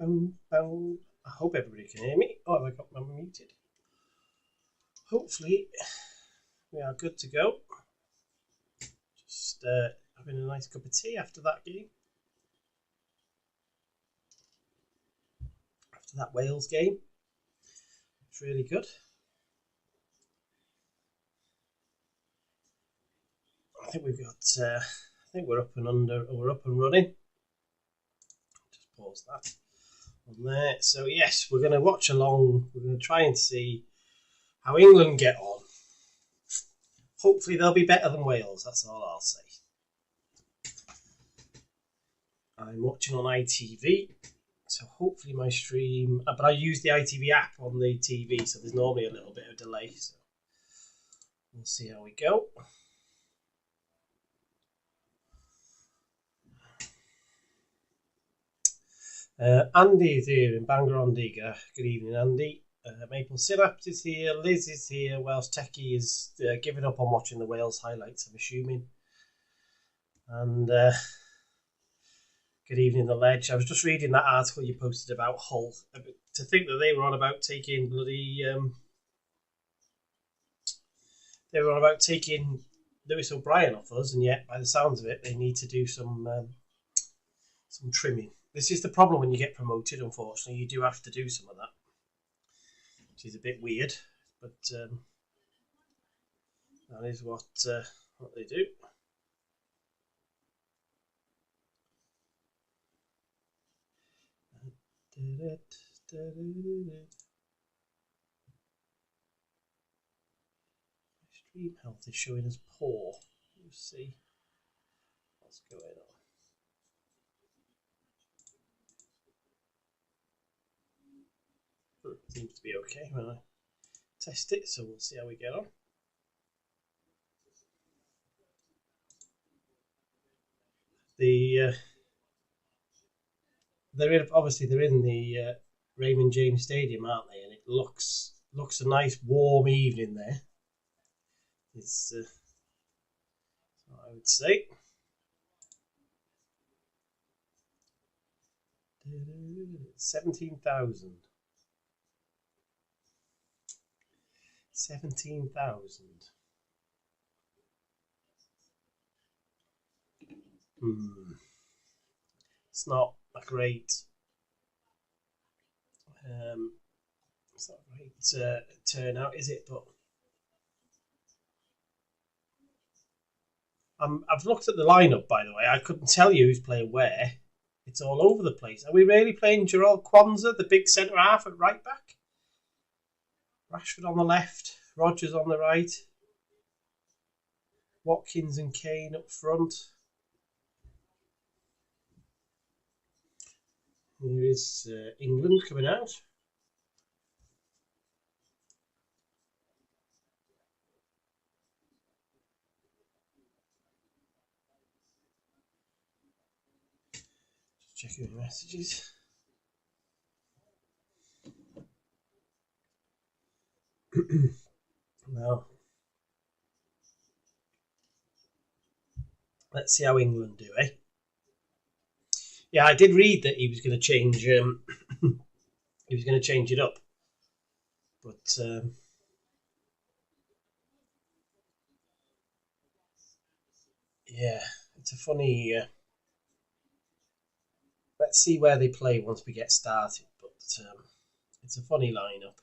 I hope everybody can hear me. Oh, have I got my muted? Hopefully, we are good to go. Just having a nice cup of tea after that game. After that Wales game. It's really good. I think we've got. I think we're up and running. Just pause that on there. So yes, we're going to watch along. We're going to try and see how England get on. Hopefully they'll be better than Wales. That's all I'll say. I'm watching on ITV, so hopefully my stream. But I use the ITV app on the TV, so there's normally a little bit of delay. So we'll see how we go. Andy is here in Bangor-on-Diga. Good evening, Andy. Maple Synapse is here. Liz is here. Welsh Techie is giving up on watching the Wales highlights, I'm assuming. And good evening, The Ledge. I was just reading that article you posted about Hull. To think that they were on about taking bloody... they were on about taking Lewis O'Brien off us, and yet, by the sounds of it, they need to do some trimming. This is the problem when you get promoted, unfortunately. You do have to do some of that, which is a bit weird, but that is what they do. Stream health is showing as poor. Let's see what's going on. Seems to be okay when I test it, so we'll see how we get on. They're in the Raymond James Stadium, aren't they? And it looks a nice warm evening there. It's what I would say. 17,000. 17,000. It's not a great. It's not a great turnout, is it? But I've looked at the lineup, by the way. I couldn't tell you who's playing where. It's all over the place. Are we really playing Gerald Kwanzaa, the big centre half, at right back? Rashford on the left, Rodgers on the right, Watkins and Kane up front. Here is England coming out. Just checking the messages. Now, let's see how England do, eh? Yeah, I did read that he was going to change. He was going to change it up, but yeah, it's a funny. Let's see where they play once we get started, but it's a funny lineup.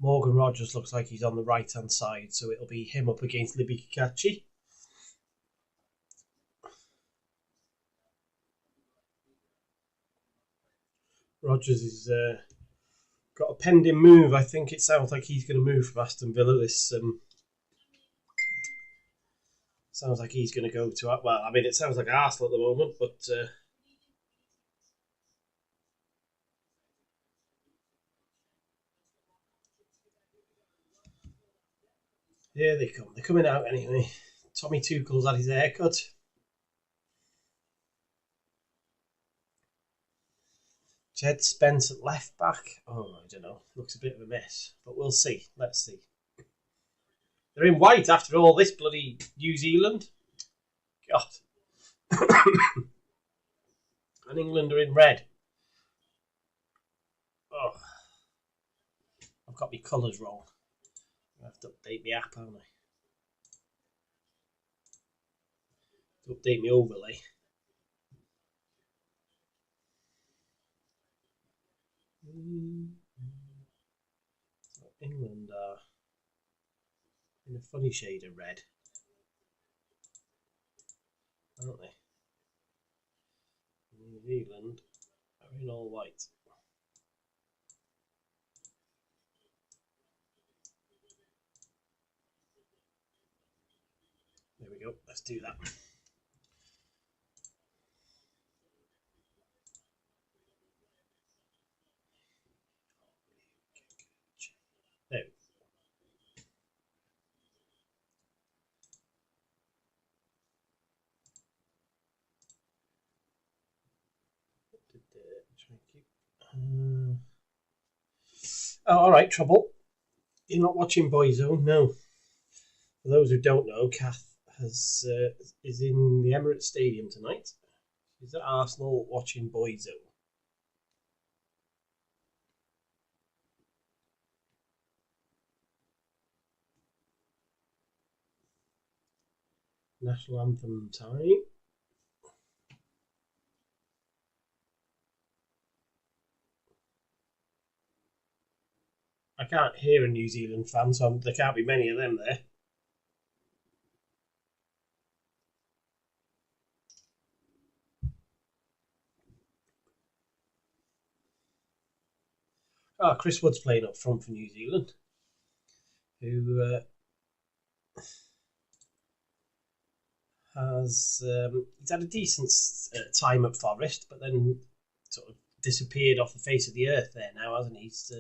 Morgan Rodgers looks like he's on the right-hand side, so it'll be him up against Libby Kikachi. Rodgers has got a pending move. I think it sounds like he's going to move from Aston Villa. This sounds like he's going to go to... Well, I mean, it sounds like Arsenal at the moment, but... Here they come. They're coming out anyway. Tommy Tuchel's had his haircut. Jed Spence at left back. Oh, I don't know. Looks a bit of a mess. But we'll see. Let's see. They're in white after all this bloody New Zealand. God. and England are in red. Oh, I've got my colours wrong. I have to update my app, haven't I? To update my overlay. So England are in a funny shade of red, aren't they? New Zealand are in all white. There we go, let's do that. There we go. Oh, all right, Trouble. You're not watching Boyzone? No. For those who don't know, Kath is in the Emirates Stadium tonight. She's at Arsenal watching Boyzone. National anthem time. I can't hear a New Zealand fan, so there can't be many of them there. Oh, Chris Wood's playing up front for New Zealand, who has he's had a decent time at Forest, but then sort of disappeared off the face of the earth there now, hasn't he? He's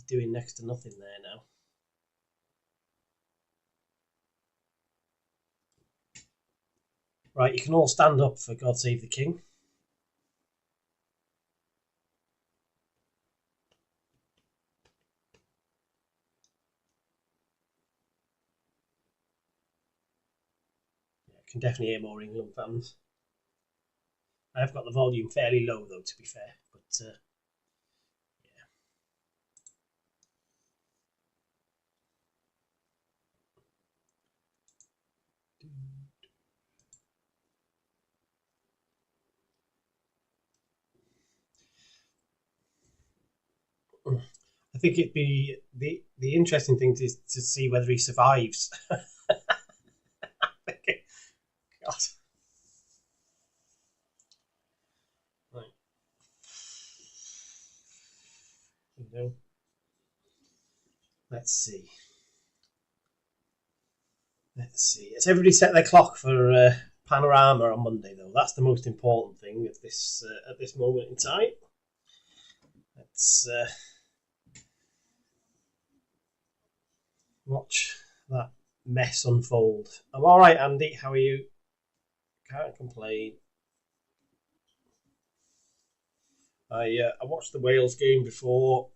doing next to nothing there now. Right, you can all stand up for God Save the King. Yeah, I can definitely hear more England fans. I've got the volume fairly low though, to be fair, but yeah. I think it'd be the interesting thing is to see whether he survives. God. Right. You know. Let's see. Has everybody set their clock for Panorama on Monday though? That's the most important thing at this moment in time. Let's watch that mess unfold. I'm all right, Andy. How are you? Can't complain. I watched the Wales game before,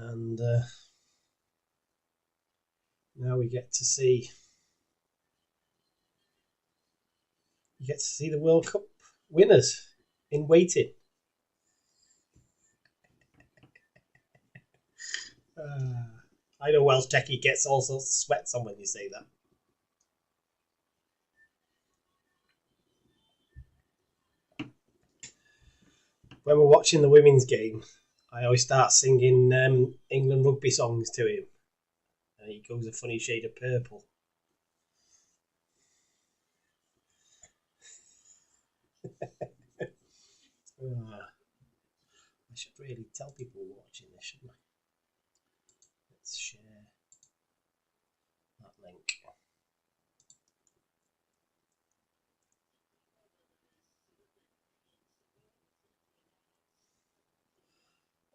and now we get to see the World Cup winners in waiting. I know Welsh Techie gets all sorts of sweats on when you say that. When we're watching the women's game, I always start singing England rugby songs to him, and he goes a funny shade of purple. I should really tell people watching this, shouldn't I? Let's share that link.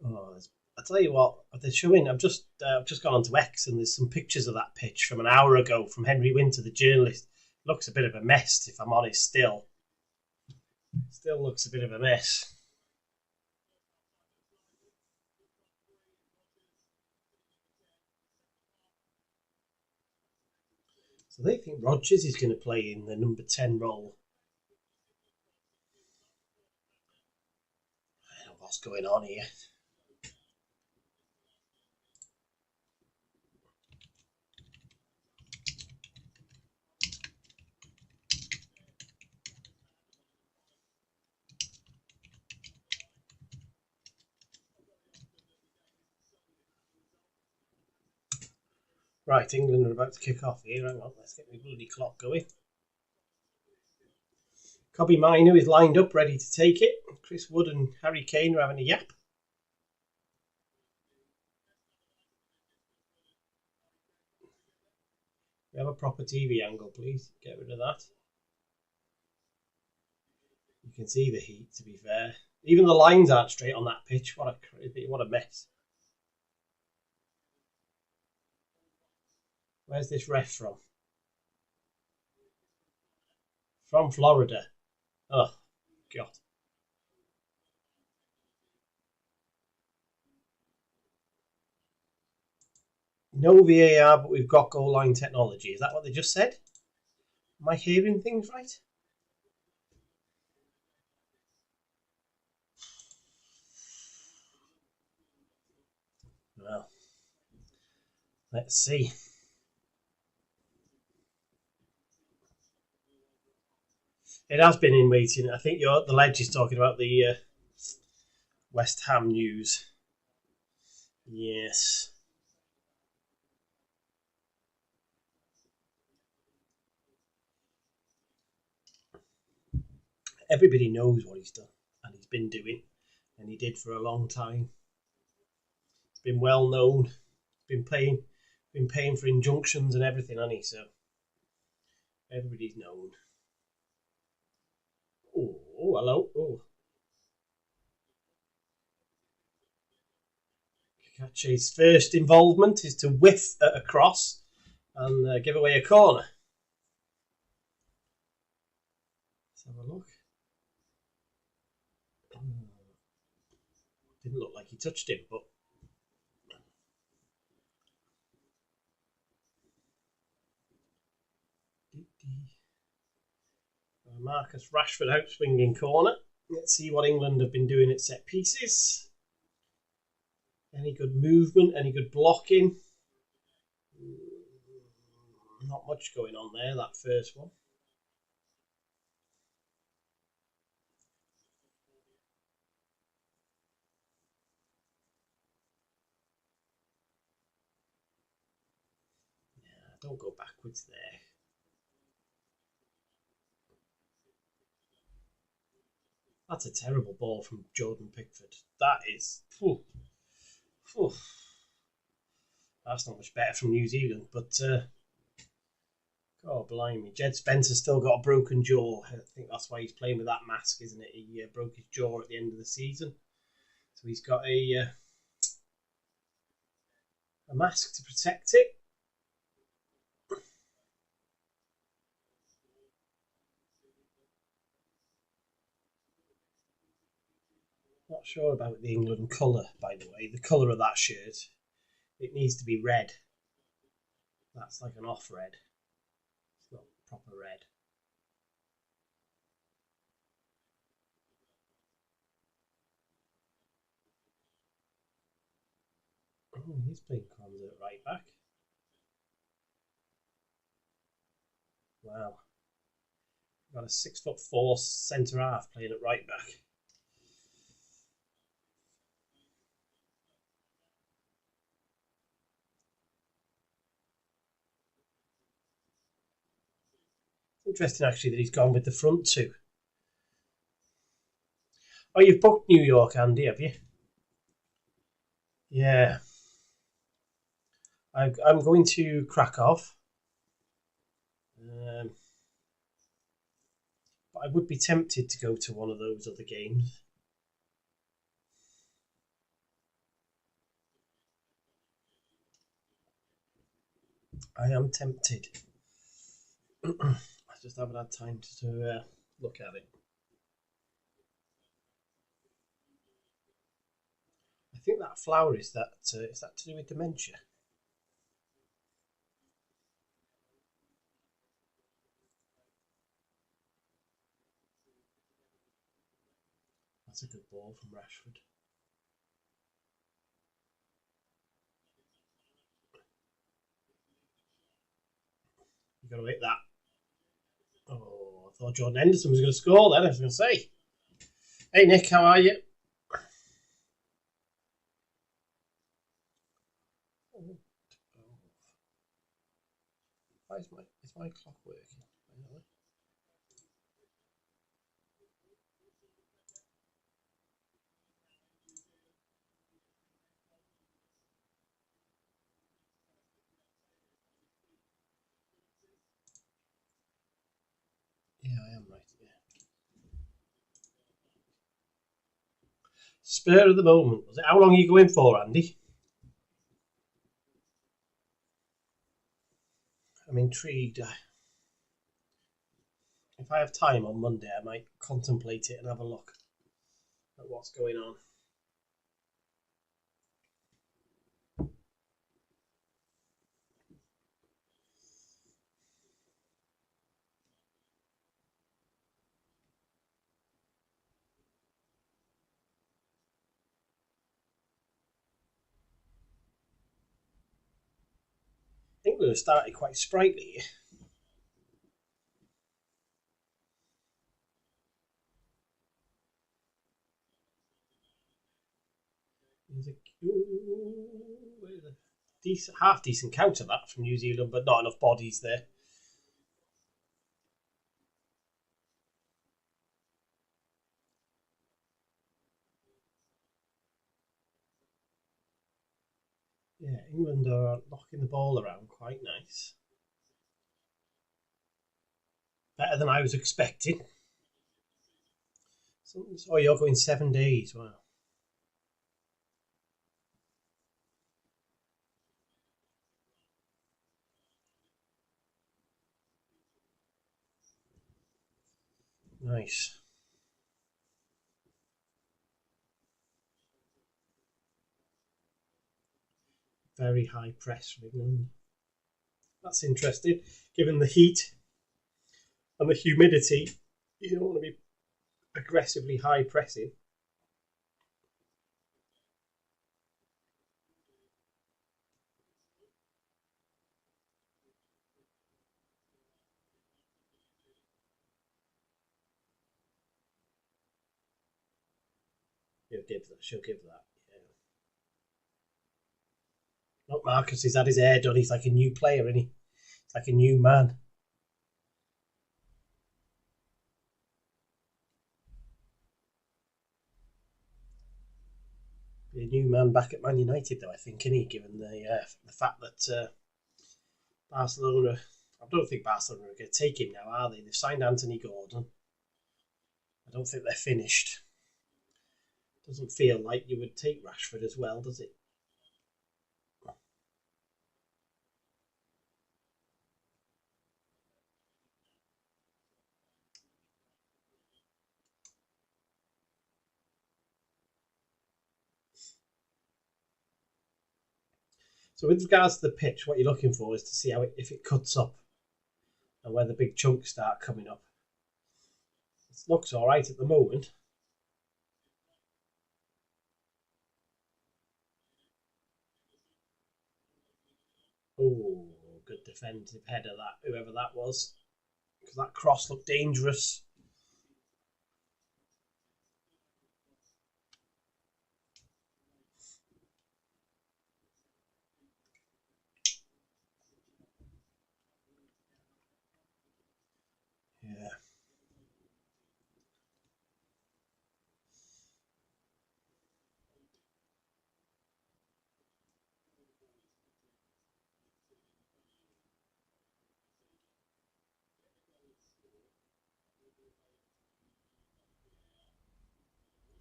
Oh, I tell you what, they're showing. I've just gone onto X, and there's some pictures of that pitch from an hour ago from Henry Winter, the journalist. Looks a bit of a mess, if I'm honest. Still looks a bit of a mess. So they think Rodgers is going to play in the number 10 role. I don't know what's going on here. Right, England are about to kick off here. Hang on, let's get my bloody clock going. Kobbie Mainoo is lined up, ready to take it. Chris Wood and Harry Kane are having a yap. We have a proper TV angle, please. Get rid of that. You can see the heat, to be fair. Even the lines aren't straight on that pitch. What a mess. Where's this ref from? From Florida. Oh, God. No VAR, but we've got goal line technology. Is that what they just said? Am I hearing things right? Well, let's see. It has been in waiting. I think the Ledge is talking about the West Ham news. Yes. Everybody knows what he's done and he's been doing, and he did for a long time. It's been well known. Been paying for injunctions and everything, hasn't he? So everybody's known. Oh, hello. Oh. Kakache's first involvement is to whiff at a cross and give away a corner. Let's have a look. Didn't look like he touched him, but Marcus Rashford out swinging corner. Let's see what England have been doing at set pieces. Any good movement? Any good blocking? Not much going on there, that first one. Yeah, don't go backwards there. That's a terrible ball from Jordan Pickford. That is... That's not much better from New Zealand, but... God blimey. Jed Spencer's still got a broken jaw. I think that's why he's playing with that mask, isn't it? He broke his jaw at the end of the season. So he's got a mask to protect it. Not sure about the England colour, by the way. The colour of that shirt. It needs to be red. That's like an off red. It's not proper red. Oh, he's playing Crumbs at right back. Wow. Got a 6'4" centre half playing at right back. Interesting, actually, that he's gone with the front two. Oh, you've booked New York, Andy, have you? Yeah. I'm going to Krakow. But I would be tempted to go to one of those other games. I am tempted. I just haven't had time to look at it. I think that flower is that to do with dementia? That's a good ball from Rashford. You've got to hit that. Oh, I thought Jordan Henderson was going to score then. I was going to say. Hey, Nick, how are you? Why is my clock working? Yeah, I am right. Yeah. Spur of the moment. Was it? How long are you going for, Andy? I'm intrigued. If I have time on Monday, I might contemplate it and have a look at what's going on. I think we were started quite sprightly. There's a decent, half decent counter that from New Zealand, but not enough bodies there. Yeah, England are knocking the ball around quite nice. Better than I was expecting. Oh, you're going 7 days. Wow. Nice. Very high press from England. That's interesting. Given the heat and the humidity, you don't want to be aggressively high pressing. She'll give that. Yeah. Not Marcus. He's had his hair done. He's like a new player, isn't he? He's like a new man. A new man back at Man United, though, I think, isn't he? Given the fact that Barcelona, I don't think Barcelona are going to take him now, are they? They've signed Anthony Gordon. I don't think they're finished. Doesn't feel like you would take Rashford as well, does it? So, with regards to the pitch, what you're looking for is to see if it cuts up and where the big chunks start coming up. It looks all right at the moment. Oh, good defensive header that whoever that was, because that cross looked dangerous. Yeah.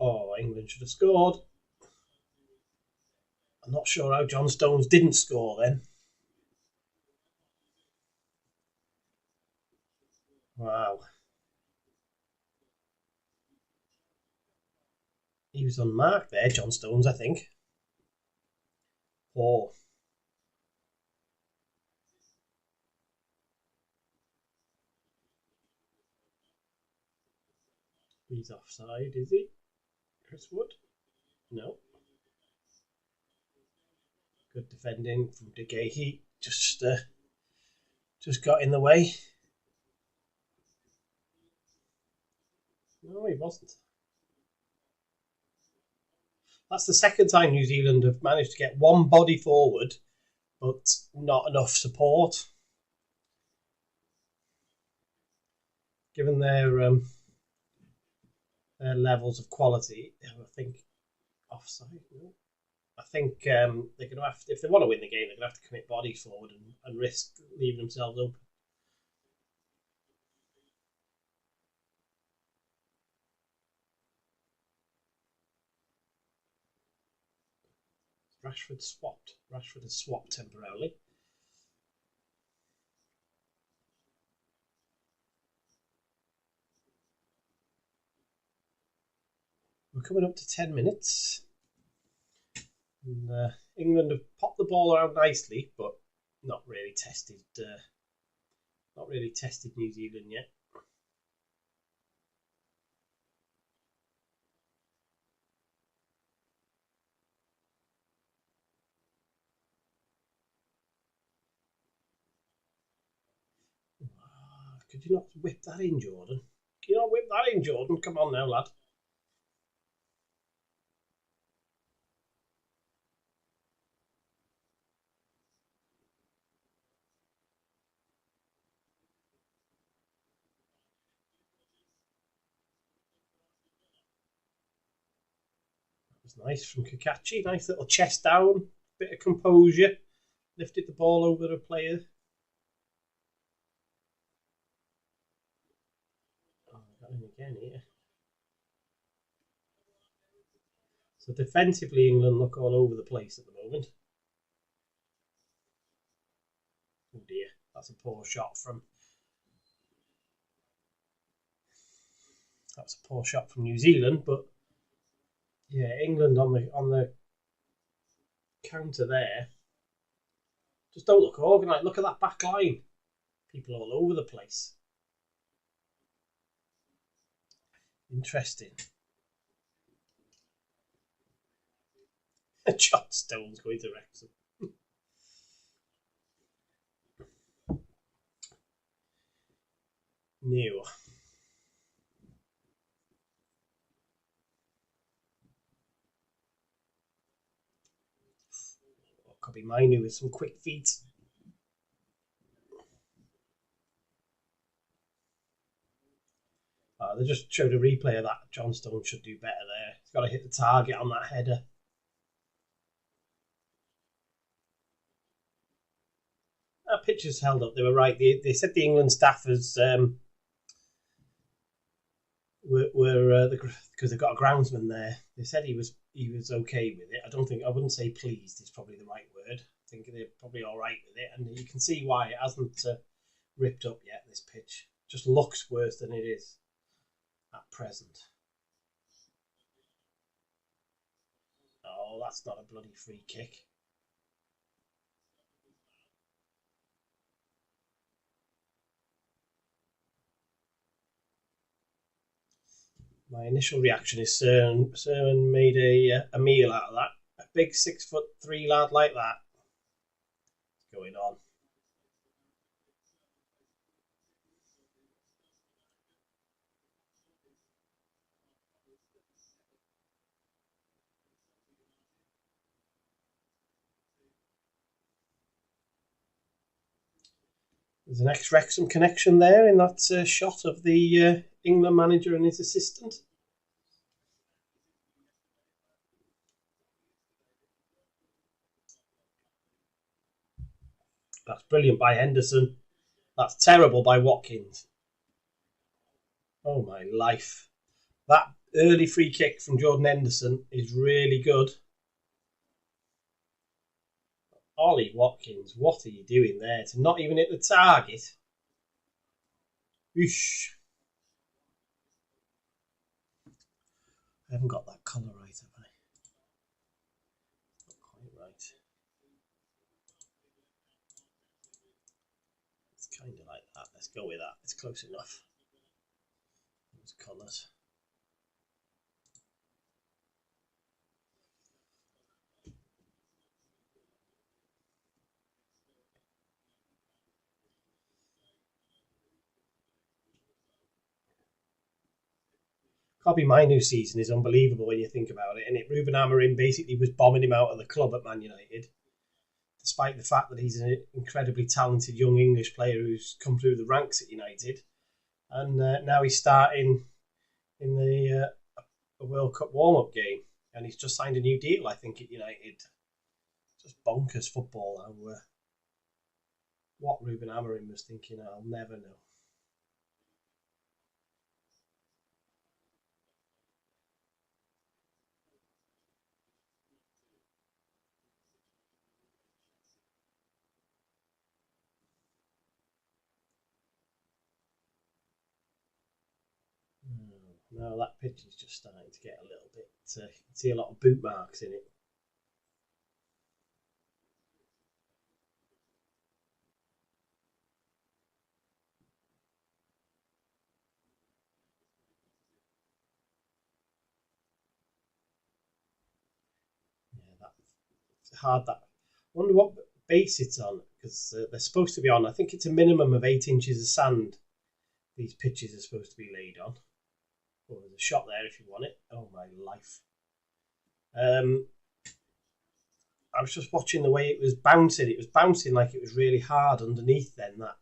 Oh, England should have scored. I'm not sure how John Stones didn't score then. Wow. He was unmarked there, John Stones, I think. Oh. He's offside, is he? Chris Wood? No. Good defending from De Gea. Just got in the way. No, he wasn't. That's the second time New Zealand have managed to get one body forward, but not enough support. Given their levels of quality, I think offside. No. I think they're going to have to, if they want to win the game, they're going to have to commit bodies forward and risk leaving themselves open. Rashford swapped. Rashford has swapped temporarily. We're coming up to 10 minutes. And, England have popped the ball around nicely, but not really tested. Not really tested New Zealand yet. Could you not whip that in, Jordan? Can you not whip that in, Jordan? Come on now, lad. That was nice from Kakachi. Nice little chest down. Bit of composure. Lifted the ball over the player. Oh, I got him again here. So defensively, England look all over the place at the moment. Oh dear, that's a poor shot from. That's a poor shot from New Zealand, but yeah, England on the counter there. Just don't look organised. Look at that back line. People all over the place. Interesting. John Stone's going to Wrexham. New. Could be Mainu with some quick feet. They just showed a replay of that. John Stone should do better there. He's got to hit the target on that header. That picture's held up. They were right. They said the England staffers were because they've got a groundsman there. They said he was okay with it. I wouldn't say pleased is probably the right word. I think they're probably all right with it, and you can see why it hasn't ripped up yet. This pitch just looks worse than it is at present. Oh, that's not a bloody free kick. My initial reaction is Sermon made a meal out of that. A big 6'3" lad like that. What's going on? There's an ex-Wrexham connection there in that shot of the England manager and his assistant. That's brilliant by Henderson. That's terrible by Watkins. Oh my life. That early free kick from Jordan Henderson is really good. Ollie Watkins, what are you doing there to not even hit the target? Whoosh. I haven't got that colour right, have I? Not quite right. It's kind of like that. Let's go with that. It's close enough. Those colours. Kobbie Mainoo's season is unbelievable when you think about it. And Ruben Amorim basically was bombing him out of the club at Man United, despite the fact that he's an incredibly talented young English player who's come through the ranks at United. And now he's starting in the World Cup warm-up game. And he's just signed a new deal, I think, at United. Just bonkers football now. What Ruben Amorim was thinking, I'll never know. No, that pitch is just starting to get a little bit. You can see a lot of boot marks in it. Yeah, that's hard. That. I wonder what base it's on, because they're supposed to be on. I think it's a minimum of 8 inches of sand. These pitches are supposed to be laid on. Oh, there's a shot there if you want it. Oh my life. I was just watching the way it was bouncing. It was bouncing like it was really hard underneath. Then that.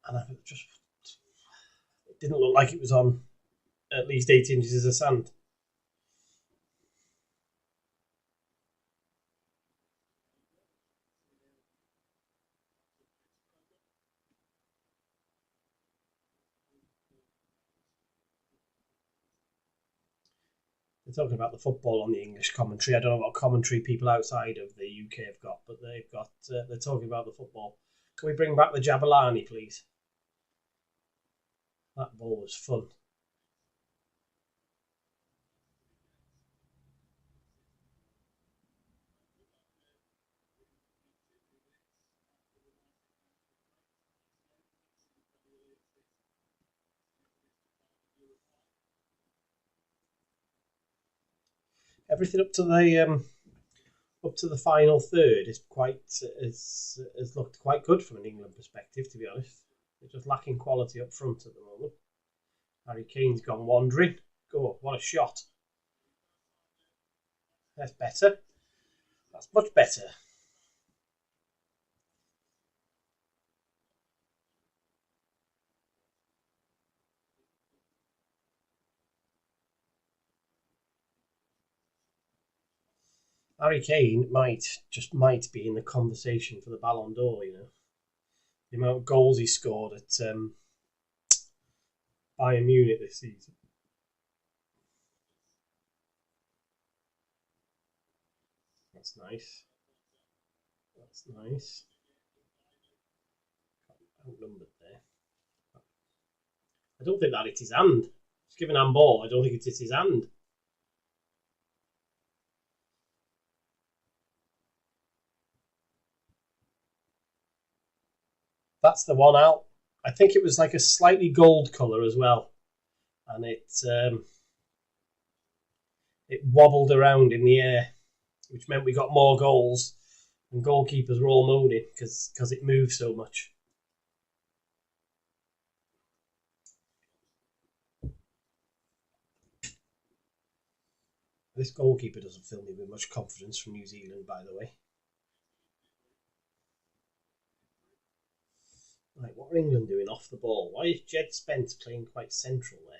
And I just. It didn't look like it was on at least 8 inches of sand. They're talking about the football on the English commentary. I don't know what commentary people outside of the UK have got, but they've got. They're talking about the football. Can we bring back the Jabulani, please? That ball was fun. Everything up to the final third is quite has looked quite good from an England perspective, to be honest. They're just lacking quality up front at the moment. Harry Kane's gone wandering. Go, what a shot. That's better. That's much better. Harry Kane might be in the conversation for the Ballon d'Or, you know. The amount of goals he scored at Bayern Munich this season. That's nice. That's nice. Outnumbered there. I don't think that hit his hand. He's given handball. I don't think it hit his hand. That's the one out. I think it was like a slightly gold colour as well, and it wobbled around in the air, which meant we got more goals, and goalkeepers were all moaning because it moved so much. This goalkeeper doesn't fill me with much confidence from New Zealand, by the way. Right, what are England doing off the ball? Why is Jed Spence playing quite central there?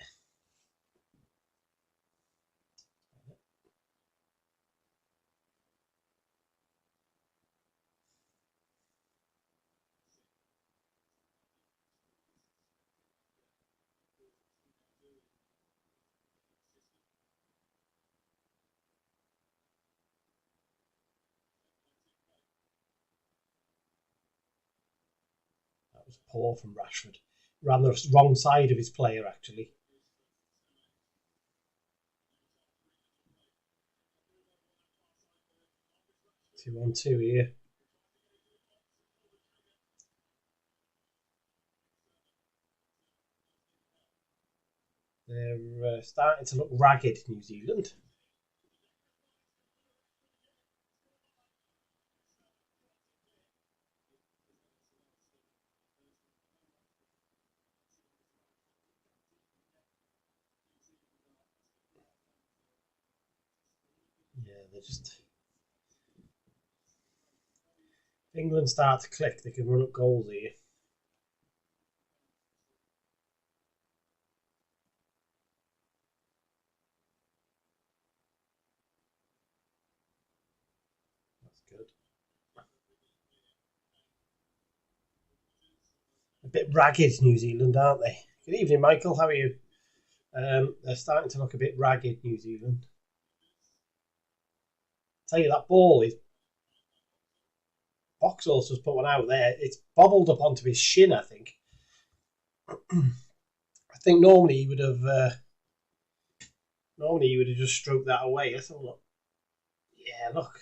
That was poor from Rashford. Ran the wrong side of his player, actually. 2-on-2 here. They're starting to look ragged, New Zealand. They just, if England start to click, they can run up goals here. That's good. A bit ragged, New Zealand, aren't they? Good evening, Michael. How are you? They're starting to look a bit ragged, New Zealand. Tell you, that ball is. Boxall's just put one out there. It's bobbled up onto his shin, I think. I think normally he would have. Normally he would have just stroked that away. I thought, look, yeah, look.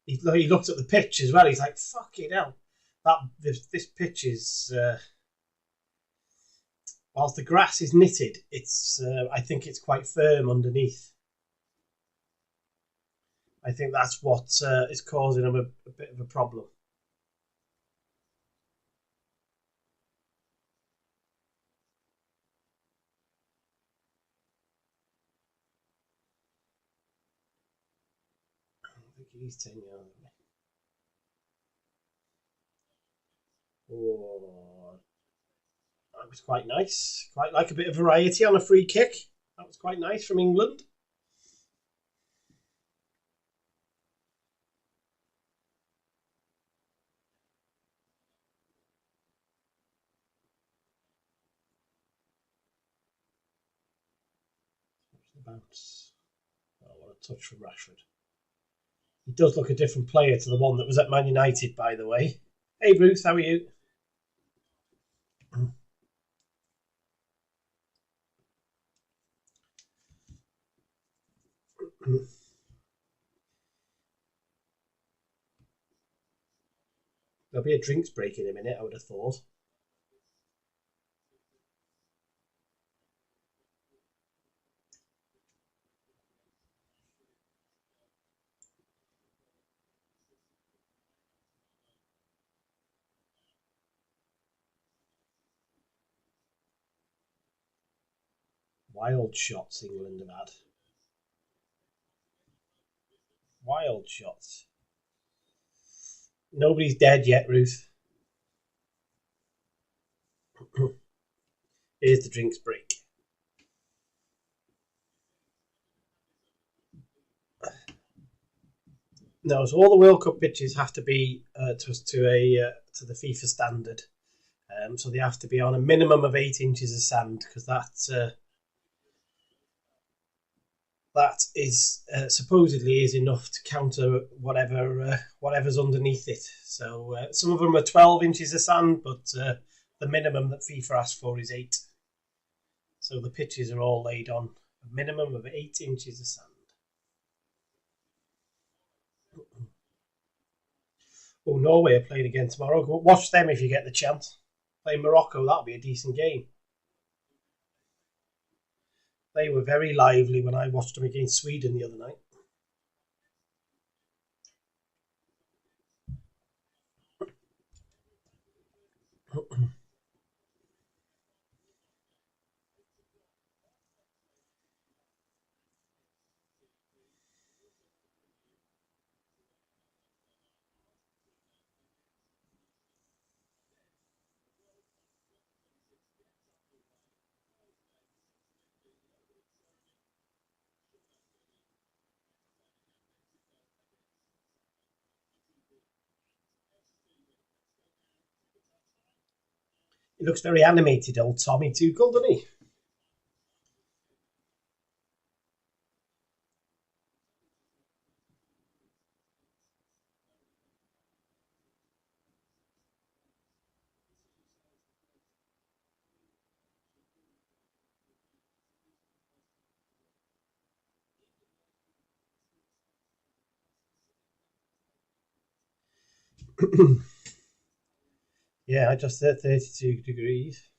He looked at the pitch as well. He's like, fucking hell. This pitch is. Whilst the grass is knitted, it's. I think it's quite firm underneath. I think that's what is causing him a bit of a problem. I think he's 10 yards away. Oh, that was quite nice. Quite like a bit of variety on a free kick. That was quite nice from England. Bounce. Oh, what a touch from Rashford. He does look a different player to the one that was at Man United, by the way. Hey, Ruth, how are you? There'll be a drinks break in a minute, I would have thought. Wild shots England have had. Wild shots. Nobody's dead yet, Ruth. Here's the drinks break. No, so all the World Cup pitches have to be to the FIFA standard. So they have to be on a minimum of 8 inches of sand because that is supposedly is enough to counter whatever's underneath it. So some of them are 12 inches of sand, but the minimum that FIFA asks for is 8. So the pitches are all laid on a minimum of 8 inches of sand. Oh, Norway are playing again tomorrow. Watch them if you get the chance. Play Morocco, that'll be a decent game. They were very lively when I watched them against Sweden the other night. He looks very animated, old Tommy Tuchel, doesn't he? Yeah, I just said 32 degrees.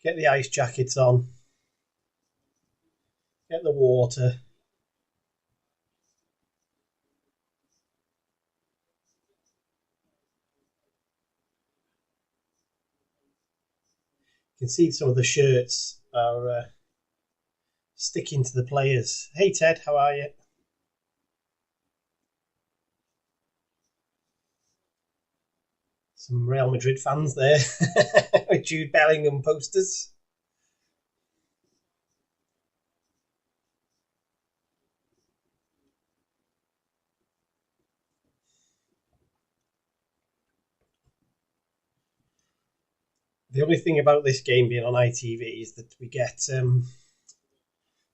Get the ice jackets on. Get the water. can see some of the shirts are sticking to the players. Hey Ted, how are you? Some Real Madrid fans there with Jude Bellingham posters. The only thing about this game being on ITV is that we get Sam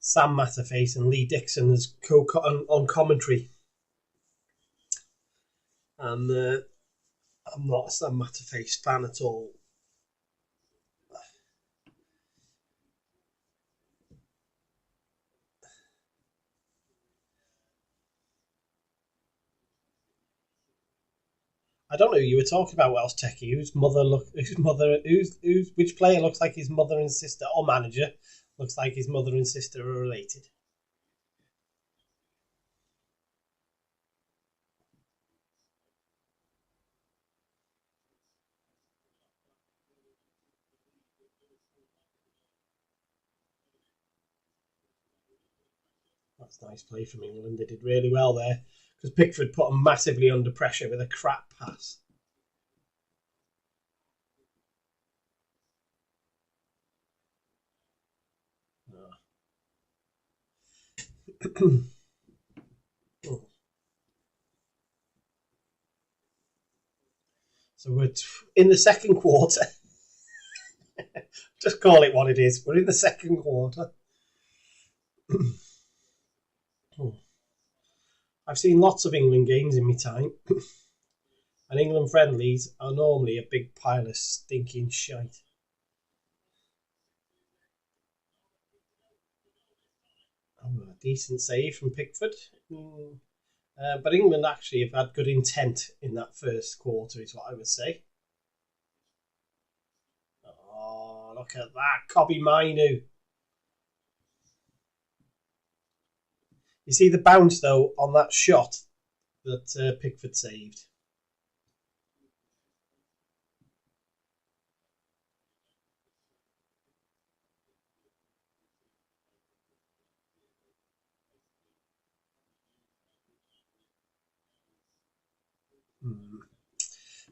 Matterface and Lee Dixon as on commentary. And I'm not a Sam Matterface fan at all. I don't know who you were talking about, Welsh Techie. Which player looks like his mother and sister, or manager looks like his mother and sister are related? That's a nice play from England. They did really well there because Pickford put them massively under pressure with a crap pass. So we're in the second quarter. Just call it what it is. We're in the second quarter. I've seen lots of England games in my time. And England friendlies are normally a big pile of stinking shite. Oh, a decent save from Pickford. But England actually have had good intent in that first quarter, is what I would say. Oh, look at that. Kobbie Mainoo. You see the bounce, though, on that shot that Pickford saved.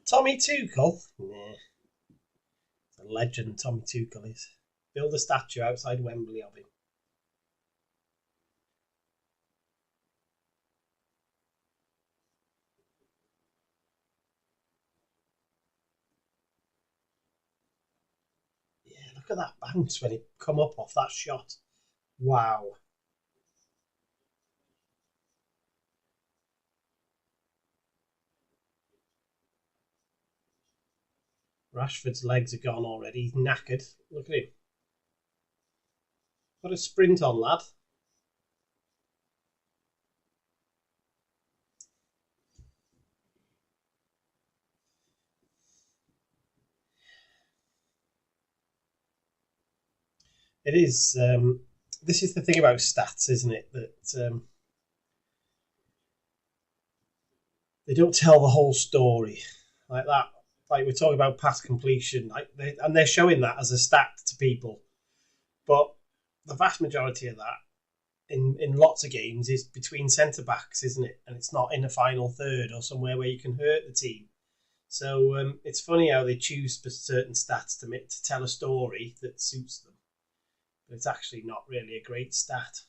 Tommy Tuchel? Nah. It's a legend, Tommy Tuchel is. Build a statue outside Wembley of him. Yeah, look at that bounce when he come up off that shot. Wow. Rashford's legs are gone already. He's knackered. Look at him. Got a sprint on, lad. It is. This is the thing about stats, isn't it? That they don't tell the whole story like that. Like we're talking about pass completion, and they're showing that as a stat to people. But the vast majority of that in lots of games is between centre backs, isn't it? And it's not in the final third or somewhere where you can hurt the team. So it's funny how they choose certain stats to tell a story that suits them, but it's actually not really a great stat.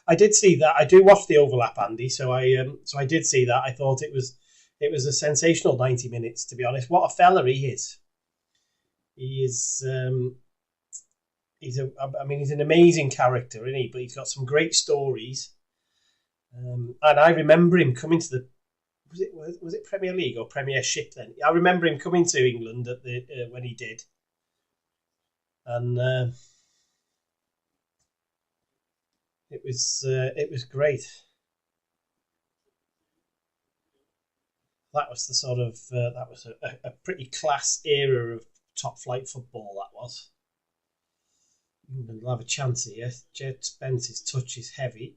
I did see that. I do watch the overlap, Andy. So I did see that. I thought it was a sensational 90 minutes. To be honest, what a fella he is. He is. He's an amazing character, isn't he? But he's got some great stories. And I remember him coming to the. Was it Premier League or Premiership then? I remember him coming to England at the when he did, and it was great. That was the sort of that was a pretty class era of top flight football. That was. England will have a chance here. Jed Spence's touch is heavy.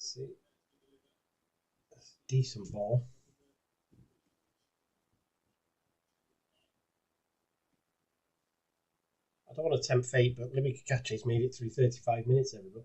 Let's see. That's a decent ball. I don't want to tempt fate, but Libby Kakache's made it through 35 minutes, everyone.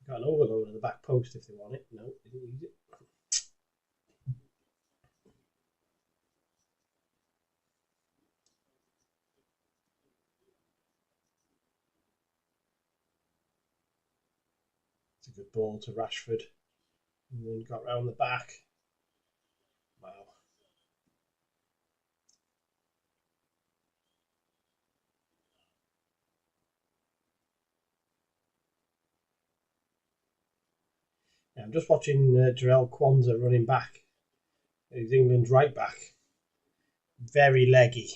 Got an overload at the back post if they want it. No, they didn't use it. It's a good ball to Rashford. And then got round the back. Wow. Yeah, I'm just watching Jarell Kwanzaa running back. He's England's right back. Very leggy.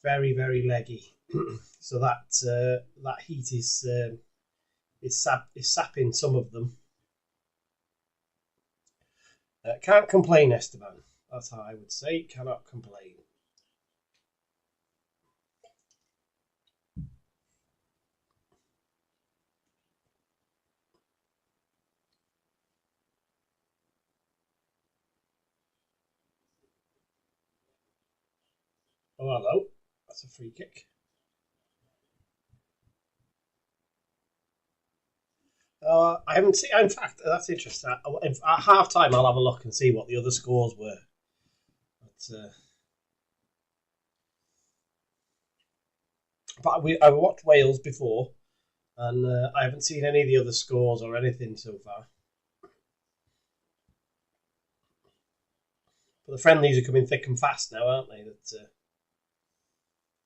Very, very leggy. So that heat is sapping some of them. Can't complain, Esteban. That's how I would say. Cannot complain. Oh, hello. That's a free kick. I haven't seen. In fact, that's interesting. At half time, I'll have a look and see what the other scores were. But I watched Wales before, and I haven't seen any of the other scores or anything so far. But the friendlies are coming thick and fast now, aren't they? That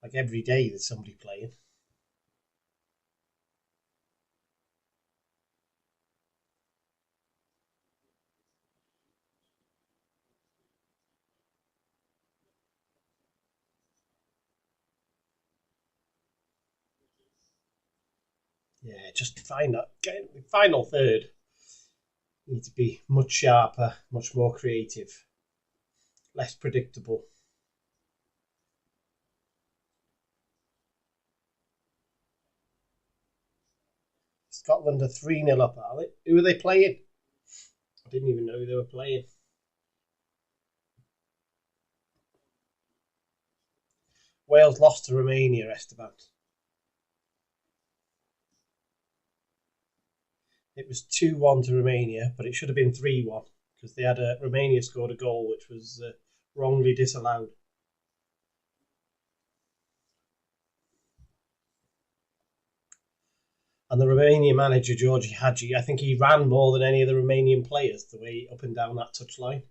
like every day there's somebody playing. Yeah, just find that the final third need to be much sharper, much more creative, less predictable. Scotland are 3-0 up, are they? Who are they playing? I didn't even know who they were playing. Wales lost to Romania, Esteban. It was 2-1 to Romania, but it should have been 3-1 because they had Romania scored a goal which was wrongly disallowed. And the Romanian manager, Georgi Hagi, I think he ran more than any of the Romanian players the way up and down that touchline.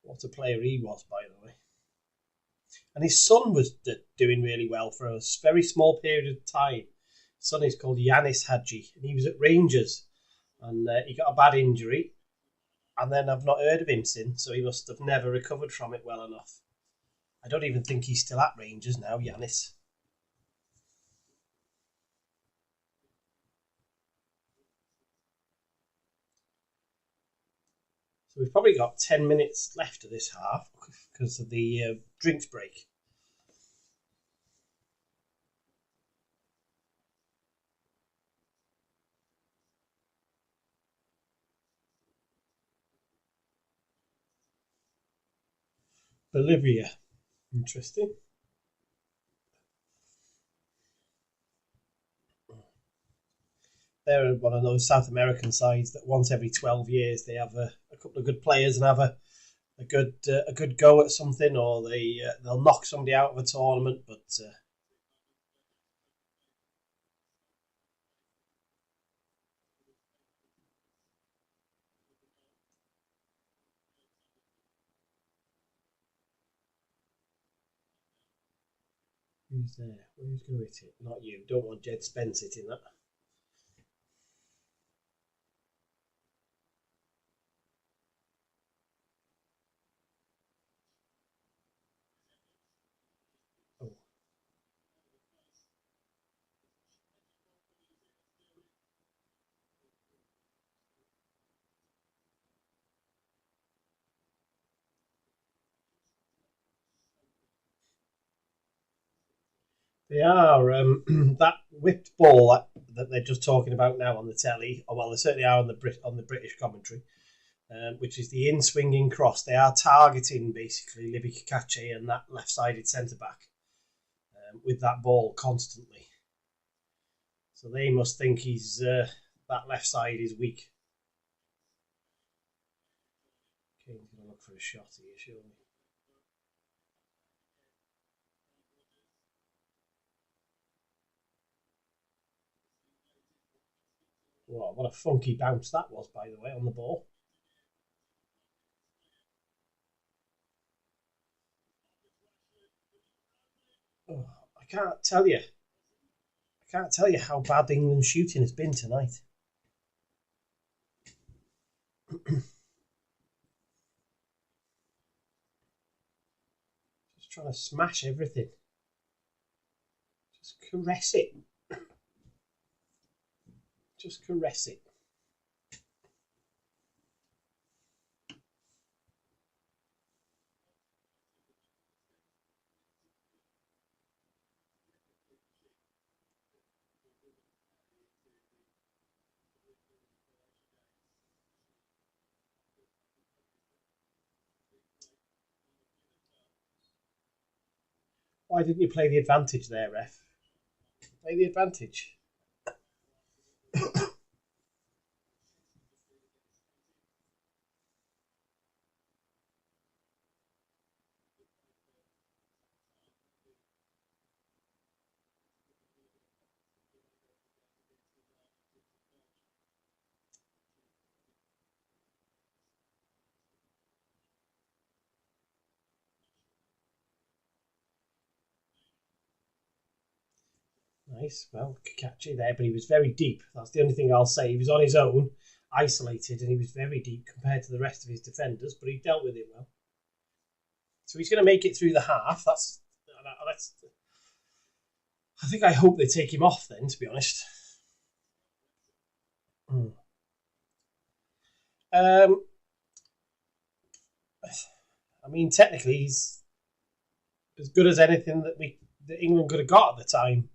What a player he was, by the way. And his son was doing really well for a very small period of time. His son is called Yanis Hagi, and he was at Rangers, and he got a bad injury, and then I've not heard of him since, so he must have never recovered from it well enough. I don't even think he's still at Rangers now, Yanis. So we've probably got 10 minutes left of this half because of the drinks break. Bolivia. Interesting. They're one of those South American sides that once every 12 years they have a couple of good players and have a good go at something, or they'll knock somebody out of a tournament. But who's there? Who's going to hit it? Not you. Don't want Jed Spence hitting that. They are that whipped ball that they're just talking about now on the telly. Or well, they certainly are on the British commentary, which is the in-swinging cross. They are targeting basically Libby Kakache and that left-sided centre back with that ball constantly. So they must think he's that left side is weak. Kane's going to look for a shot here, surely. Whoa, what a funky bounce that was, by the way, on the ball. Oh, I can't tell you. I can't tell you how bad England's shooting has been tonight. Just trying to smash everything. Just caress it. Just caress it. Why didn't you play the advantage there, ref? Play the advantage. Nice. Well, Kakachi there, but he was very deep. That's the only thing I'll say. He was on his own, isolated, and he was very deep compared to the rest of his defenders, but he dealt with it well. So he's going to make it through the half. That's. I hope they take him off then, to be honest. Hmm. Um, I mean, technically, he's as good as anything that England could have got at the time.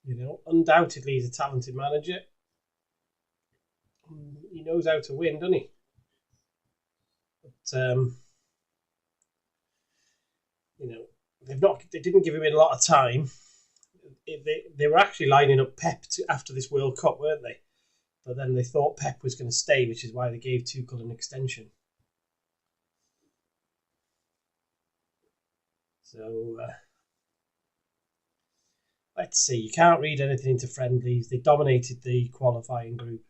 You know, undoubtedly, he's a talented manager. He knows how to win, doesn't he? But you know, they didn't give him a lot of time. They were actually lining up Pep after this World Cup, weren't they? But then they thought Pep was going to stay, which is why they gave Tuchel an extension. So let's see. You can't read anything into friendlies. They dominated the qualifying group.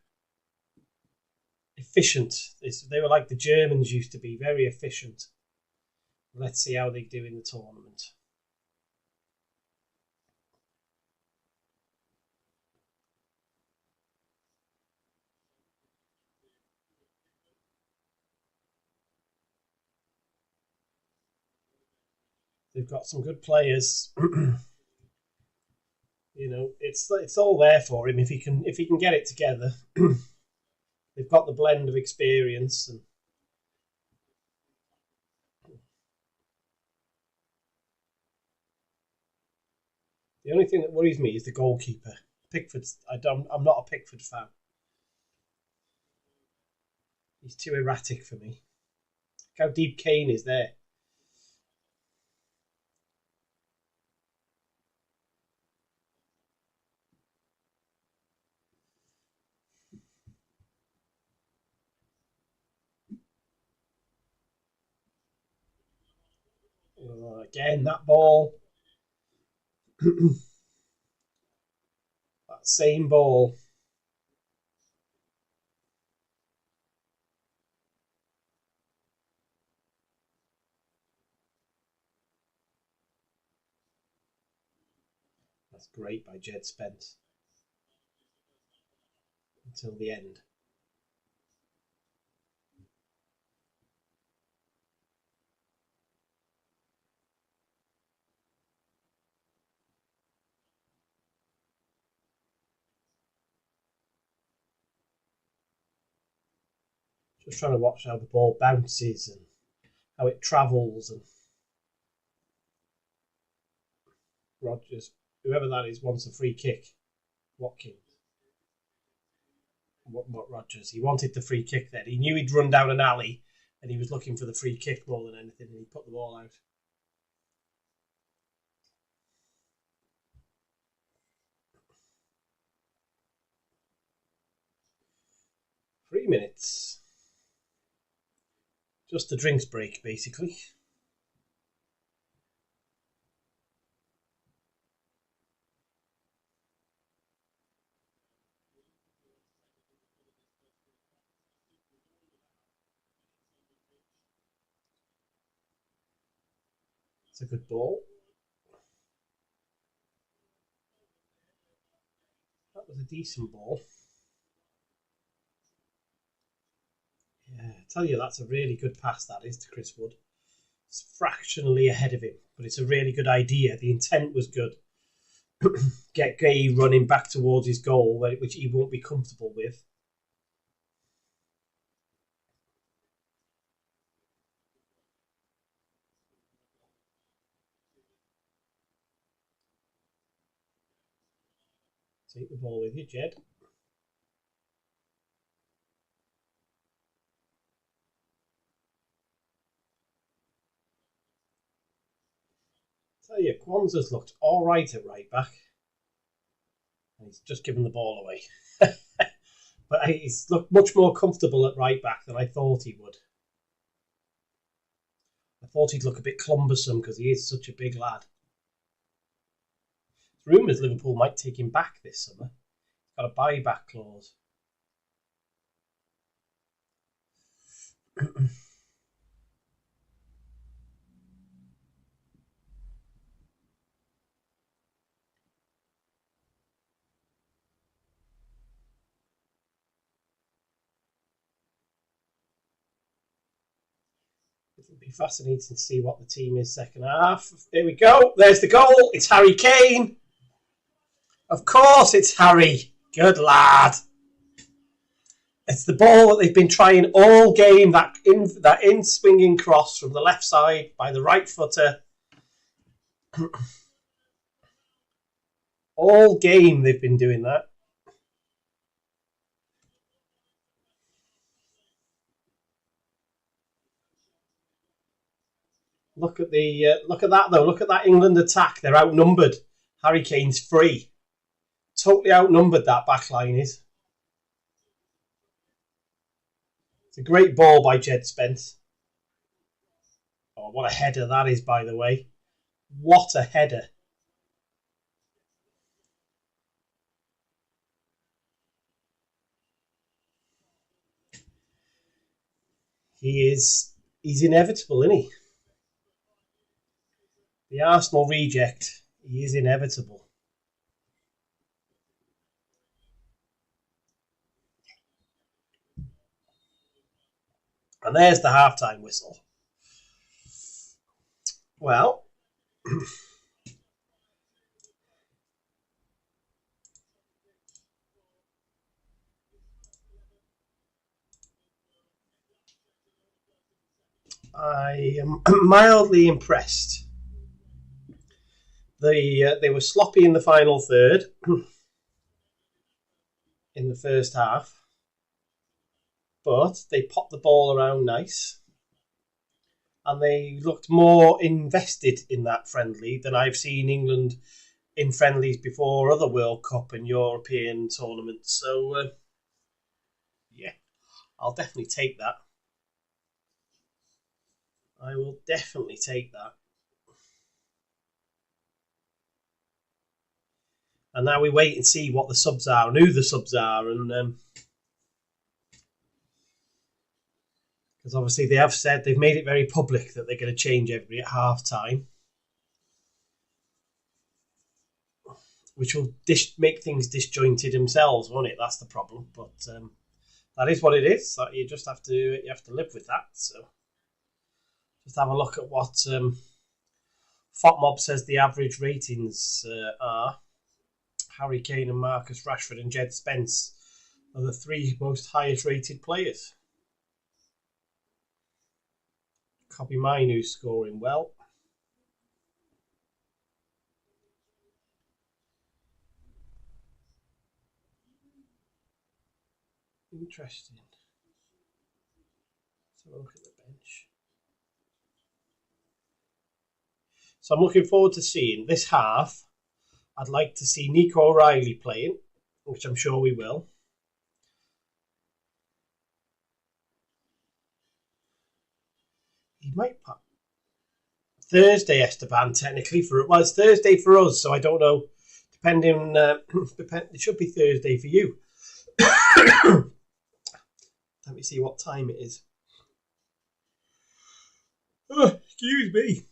Efficient. They were like the Germans used to be, very efficient. Let's see how they do in the tournament. They've got some good players. You know, it's all there for him if he can get it together. They've got the blend of experience and the only thing that worries me is the goalkeeper. Pickford's. I'm not a Pickford fan. He's too erratic for me. Look how deep Kane is there. Again, that ball. That same ball. That's great by Jed Spence. Until the end. Just trying to watch how the ball bounces and how it travels and Rogers, whoever that is, wants a free kick. Watkins. What Rogers? He wanted the free kick then. He knew he'd run down an alley and he was looking for the free kick more than anything, and he put the ball out. Three minutes. Just a drinks break, basically. It's a good ball. That was a decent ball. Yeah, I tell you, that's a really good pass, that is, to Chris Wood. It's fractionally ahead of him, but it's a really good idea. The intent was good. Get Gay running back towards his goal, which he won't be comfortable with. Take the ball with you, Jed. Tell you, Kwanzaa's looked all right at right back. And he's just given the ball away. But he's looked much more comfortable at right back than I thought he would. I thought he'd look a bit cumbersome because he is such a big lad. There's rumours Liverpool might take him back this summer. He's got a buyback clause. It'll be fascinating to see what the team is second half. Here we go. There's the goal. It's Harry Kane. Of course it's Harry. Good lad. It's the ball that they've been trying all game, that in-swinging cross from the left side by the right footer. All game they've been doing that. Look at that though. Look at that England attack. They're outnumbered. Harry Kane's free. Totally outnumbered, that back line is. It's a great ball by Jed Spence. Oh, what a header that is, by the way. What a header. He's inevitable, isn't he? The Arsenal reject, he is inevitable. And there's the halftime whistle. Well, I am mildly impressed. They were sloppy in the final third, in the first half, but they popped the ball around nice, and they looked more invested in that friendly than I've seen England in friendlies before, other World Cup and European tournaments. So, yeah, I'll definitely take that. I will definitely take that. And now we wait and see what the subs are and who the subs are, and because obviously they have said, they've made it very public that they're going to change everybody at half time, which will make things disjointed themselves, won't it? That's the problem. But that is what it is. So you have to live with that. So just have a look at what FOTMob says the average ratings are. Harry Kane and Marcus Rashford and Jed Spence are the three most highest rated players. Kobbie Mainoo's scoring well. Interesting. Let's have a look at the bench. So I'm looking forward to seeing this half. I'd like to see Nico O'Reilly playing, which I'm sure we will. He might pop. Thursday, Esteban, technically. Well, it's Thursday for us, so I don't know. Depending, it should be Thursday for you. Let me see what time it is. Oh, excuse me.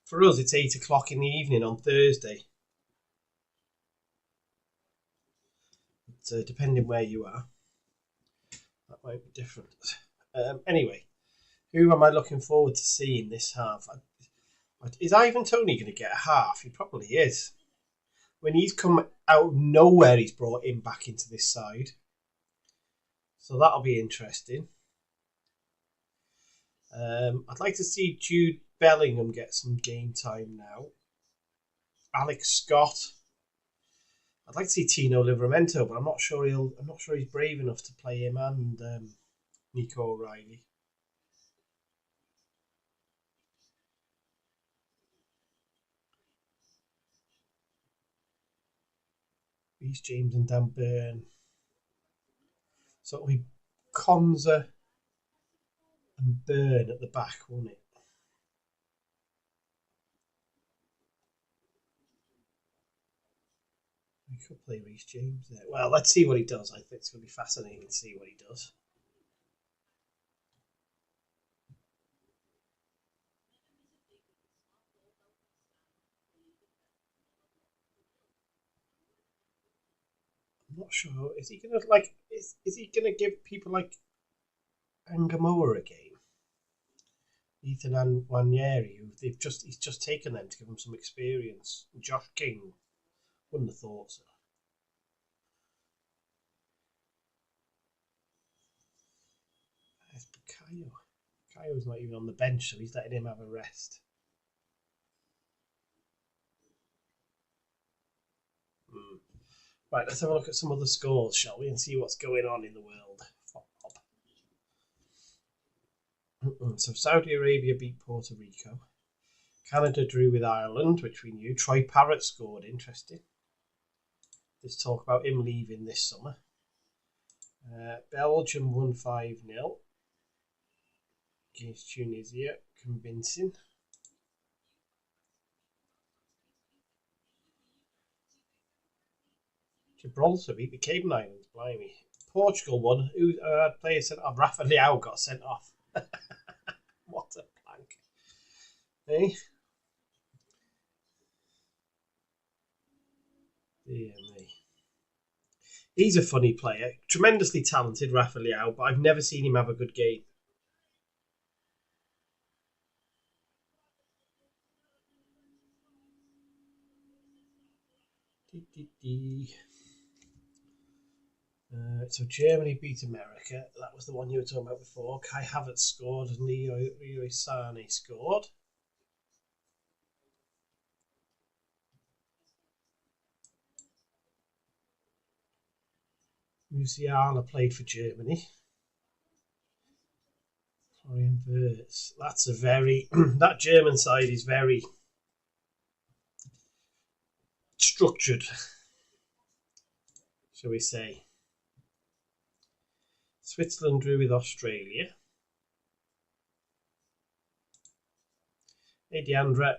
For us, it's 8 o'clock in the evening on Thursday. But, depending where you are, that might be different. Anyway, who am I looking forward to seeing this half? Is Ivan Toney going to get a half? He probably is. When he's come out of nowhere, he's brought him back into this side. So that'll be interesting. I'd like to see Jude Bellingham get some game time now. Alex Scott. I'd like to see Tino Livramento, but I'm not sure he's brave enough to play him and Nico O'Reilly. Reece James and Dan Burn. So it'll be Konza and Burn at the back, won't it? We could play Reece James there. Well, let's see what he does. I think it's going to be fascinating to see what he does. I'm not sure. Is he going to Is he going to give people like Angamoa a game? Ethan Wanyeri, who he's just taken them to give him some experience. Josh King, wouldn't have thought so. There's Bukayo. Bukayo's not even on the bench, so he's letting him have a rest. Right, let's have a look at some other scores, shall we, and see what's going on in the world. So Saudi Arabia beat Puerto Rico. Canada drew with Ireland, which we knew. Troy Parrott scored. Interesting. There's talk about him leaving this summer. Belgium won 5-0 against Tunisia. Convincing. Gibraltar beat the Cayman Islands. Blimey. Portugal won. Player sent off. Rafa Leao got sent off. What a plank. Eh? Dear me. He's a funny player. Tremendously talented, Rafa Leao, but I've never seen him have a good game. So Germany beat America. That was the one you were talking about before. Kai Havertz scored and Leroy Sané scored. Musiala played for Germany. Florian Wirtz. That's a very... that German side is very structured, shall we say. Switzerland drew with Australia. Hey, Deandra.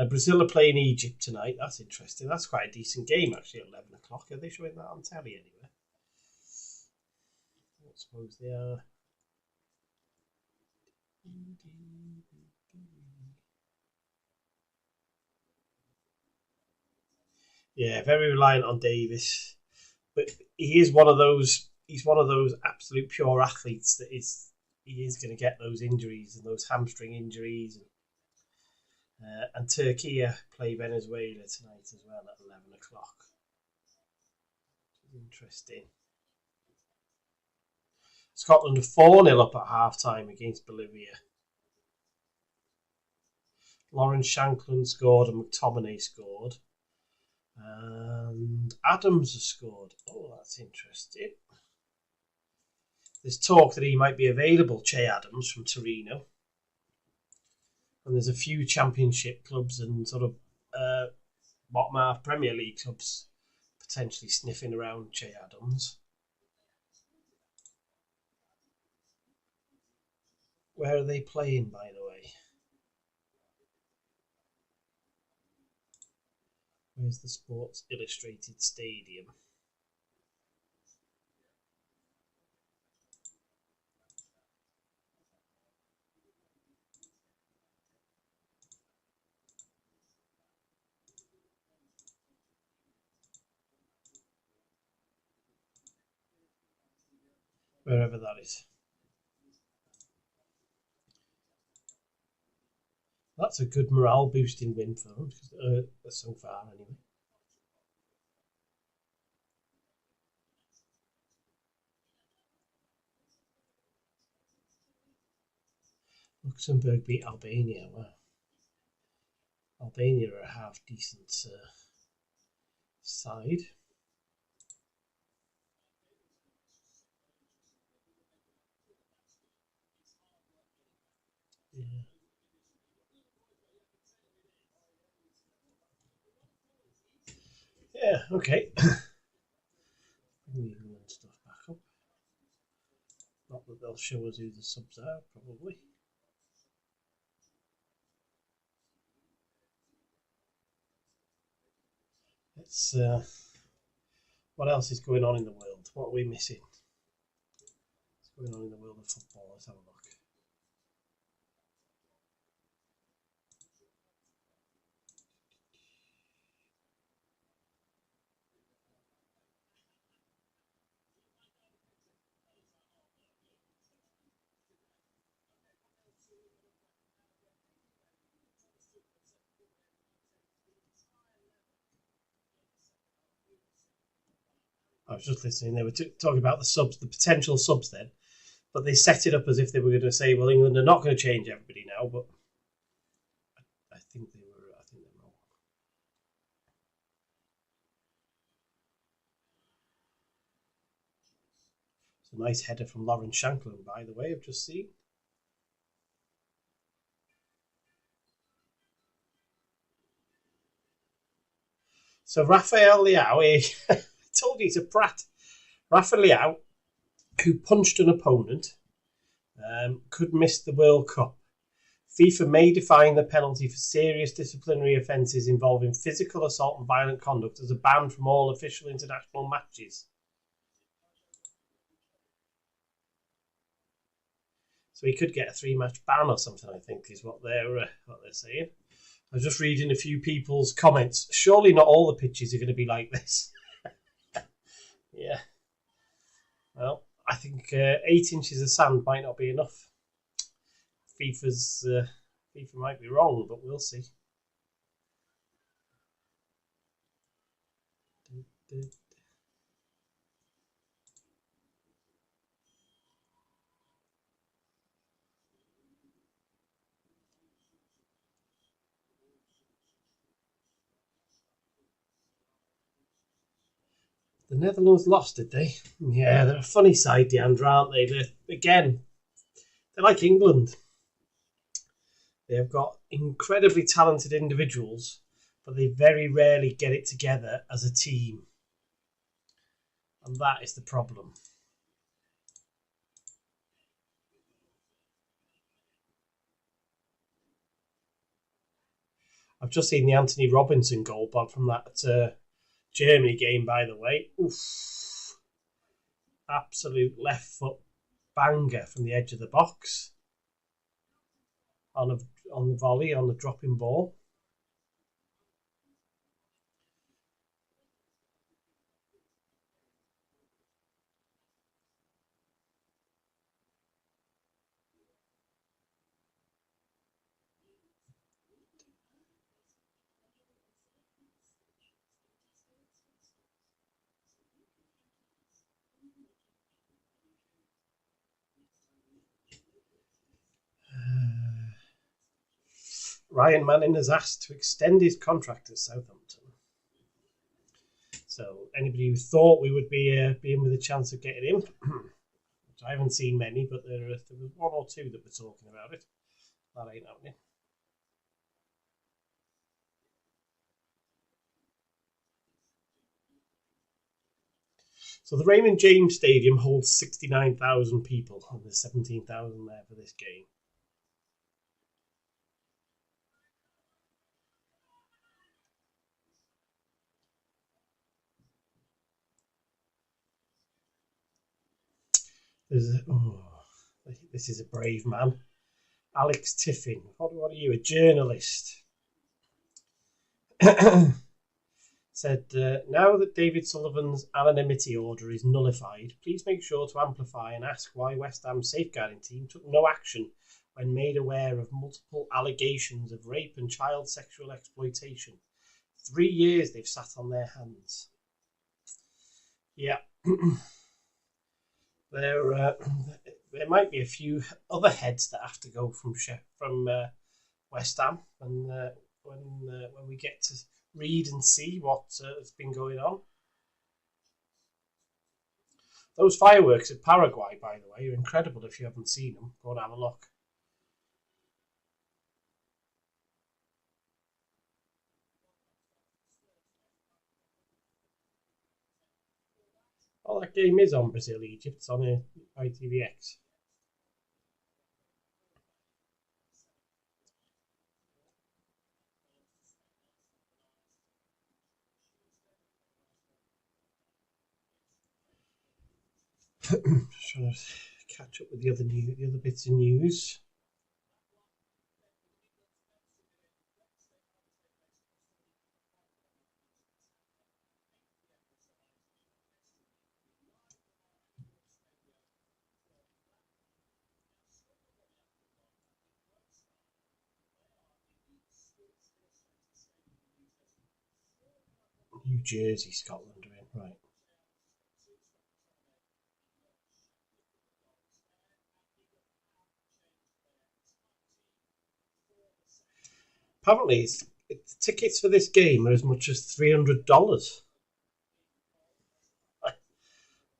Brazil are playing Egypt tonight. That's interesting. That's quite a decent game, actually, at 11 o'clock. Are they showing that on telly anyway? I suppose they are. Yeah, very reliant on Davis. But he is one of those. He's one of those absolute pure athletes that he is going to get those injuries and those hamstring injuries. And Turkey play Venezuela tonight as well at 11 o'clock. Interesting. Scotland are 4-0 up at half time against Bolivia. Lawrence Shankland scored and McTominay scored. And Adams has scored. Oh, that's interesting. There's talk that he might be available, Che Adams from Torino. And there's a few Championship clubs and sort of bottom half Premier League clubs potentially sniffing around Che Adams. Where are they playing, by the way? Where's the Sports Illustrated Stadium? Wherever that is. That's a good morale boosting win for them so far, anyway. Luxembourg beat Albania. Wow. Albania are a half decent side. Yeah, okay. Bring the England stuff back up. Not that they'll show us who the subs are, probably. Let's. What else is going on in the world? What are we missing? What's going on in the world of football? Let's have a look. I was just listening. They were talking about the subs, the potential subs then, but they set it up as if they were going to say, "Well, England are not going to change everybody now." But I think they were. I think they're wrong. It's a nice header from Lauren Shanklin, by the way. I've just seen. So Rafael Leao, I told you he's a prat. Rafael Leao, who punched an opponent, could miss the World Cup. FIFA may define the penalty for serious disciplinary offences involving physical assault and violent conduct as a ban from all official international matches. So he could get a 3-match ban or something, I think, is what they're saying. I was just reading a few people's comments. Surely not all the pitches are going to be like this. Yeah. Well, I think 8 inches of sand might not be enough. FIFA might be wrong, but we'll see. The Netherlands lost, did they? Yeah, they're a funny side, Deandra, aren't they? They're like England. They've got incredibly talented individuals, but they very rarely get it together as a team. And that is the problem. I've just seen the Anthony Robinson goal from that Germany game, by the way. Oof. Absolute left foot banger from the edge of the box. On the volley, on the dropping ball. Ryan Manning has asked to extend his contract at Southampton. So anybody who thought we would be in with a chance of getting him, which I haven't seen many, but there was one or two that were talking about it. That ain't happening. So the Raymond James Stadium holds 69,000 people, and there's 17,000 there for this game. This is a brave man. Alex Tiffin. What are you, a journalist? Said, now that David Sullivan's anonymity order is nullified, please make sure to amplify and ask why West Ham's safeguarding team took no action when made aware of multiple allegations of rape and child sexual exploitation. 3 years they've sat on their hands. Yeah. There might be a few other heads that have to go from West Ham, and when we get to read and see what has been going on. Those fireworks at Paraguay, by the way, are incredible. If you haven't seen them, go and have a look. Oh, that game is on Brazil-Egypt. It's on ITVX. Just trying to catch up with the other bits of news. New Jersey, Scotland are in, right. Apparently, tickets for this game are as much as $300.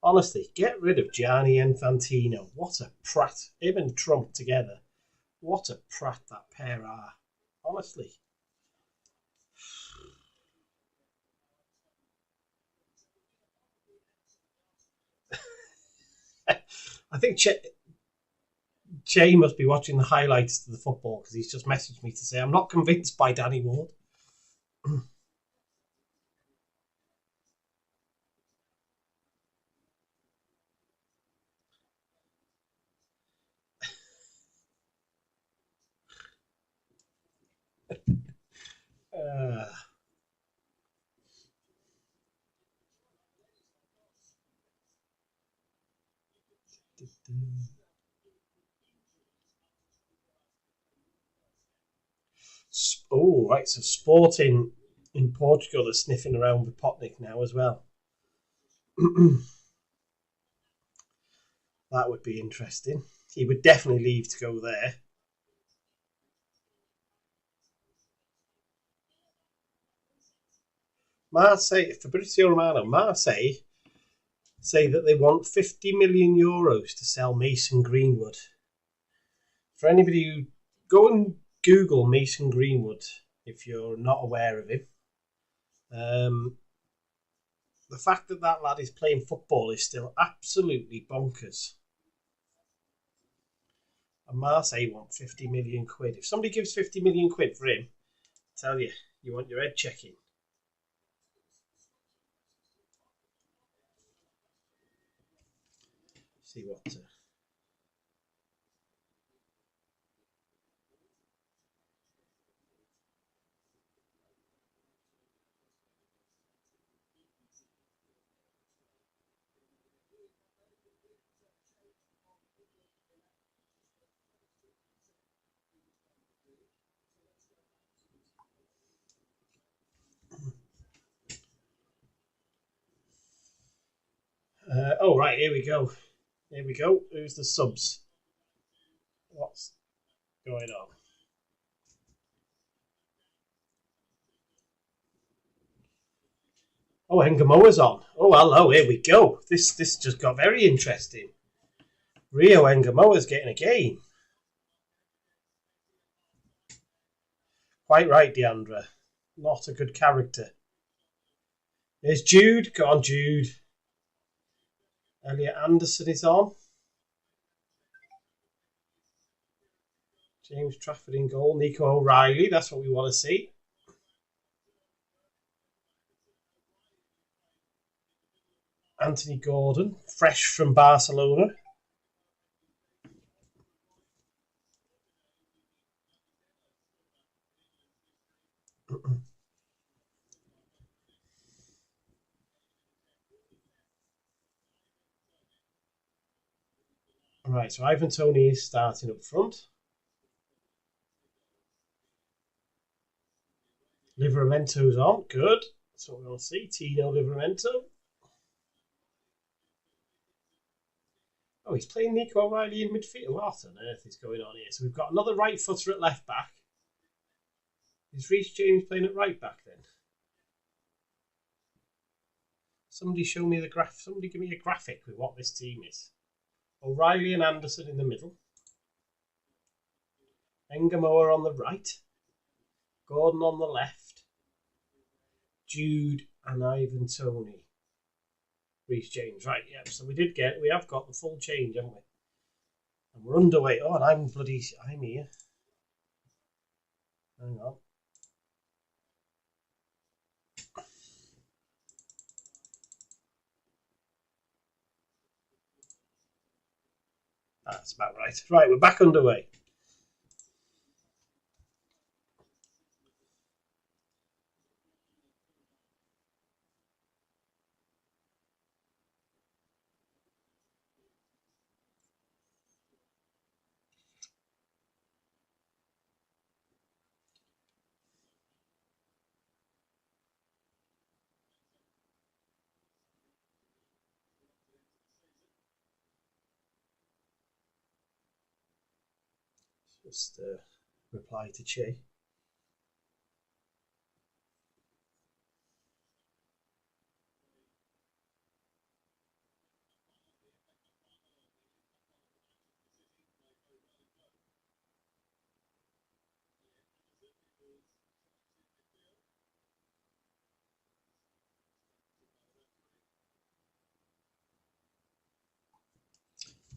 Honestly, get rid of Gianni Infantino. What a prat. Him and Trump together. What a prat that pair are. Honestly. I think Che must be watching the highlights to the football because he's just messaged me to say, I'm not convinced by Danny Ward. Oh, right. So Sporting in Portugal are sniffing around with Potnik now as well. That would be interesting. He would definitely leave to go there. Marseille, Fabrizio Romano, Marseille say that they want 50 million euros to sell Mason Greenwood. For anybody who go and Google Mason Greenwood, if you're not aware of him, the fact that that lad is playing football is still absolutely bonkers. And Marseille want 50 million quid. If somebody gives 50 million quid for him, I tell you, you want your head checking. See what. Oh, right, here we go. Here we go. Who's the subs? What's going on? Oh, Engamoa's on. Oh, hello, here we go. This just got very interesting. Rio Engamoa's getting a game. Quite right, Deandra. Not a good character. There's Jude. Go on, Jude. Elliot Anderson is on. James Trafford in goal. Nico O'Reilly. That's what we want to see. Anthony Gordon, fresh from Barcelona. Right, so Ivan Toney is starting up front. Liveramento's on. Good. That's what we want to see. Tino Liveramento. Oh, he's playing Nico O'Reilly in midfield. What on earth is going on here? So we've got another right footer at left back. Is Reece James playing at right back then? Somebody show me the graph. Somebody give me a graphic with what this team is. O'Reilly and Anderson in the middle. Engamoa on the right. Gordon on the left. Jude and Ivan Toney. Reece James, right? Yeah. So we have got the full change, haven't we? And we're underway. Oh, and I'm here. Hang on. That's about right. Right, we're back underway. Just reply to Che.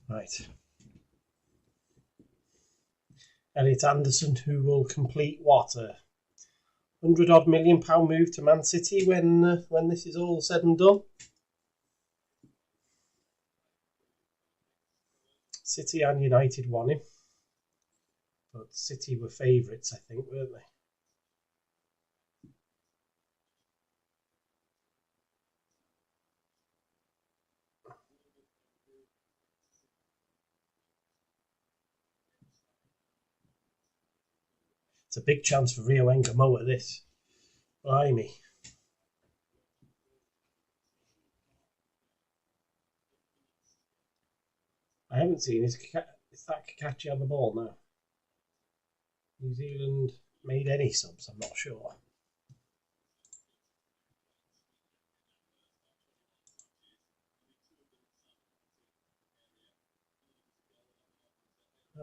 Right. Elliot Anderson, who will complete what, £100 million move to Man City when this is all said and done. City and United won him, but City were favourites, I think, weren't they? It's a big chance for Rio Engamoa, this. Blimey. I haven't seen is that Kakachi on the ball now? New Zealand made any subs, I'm not sure.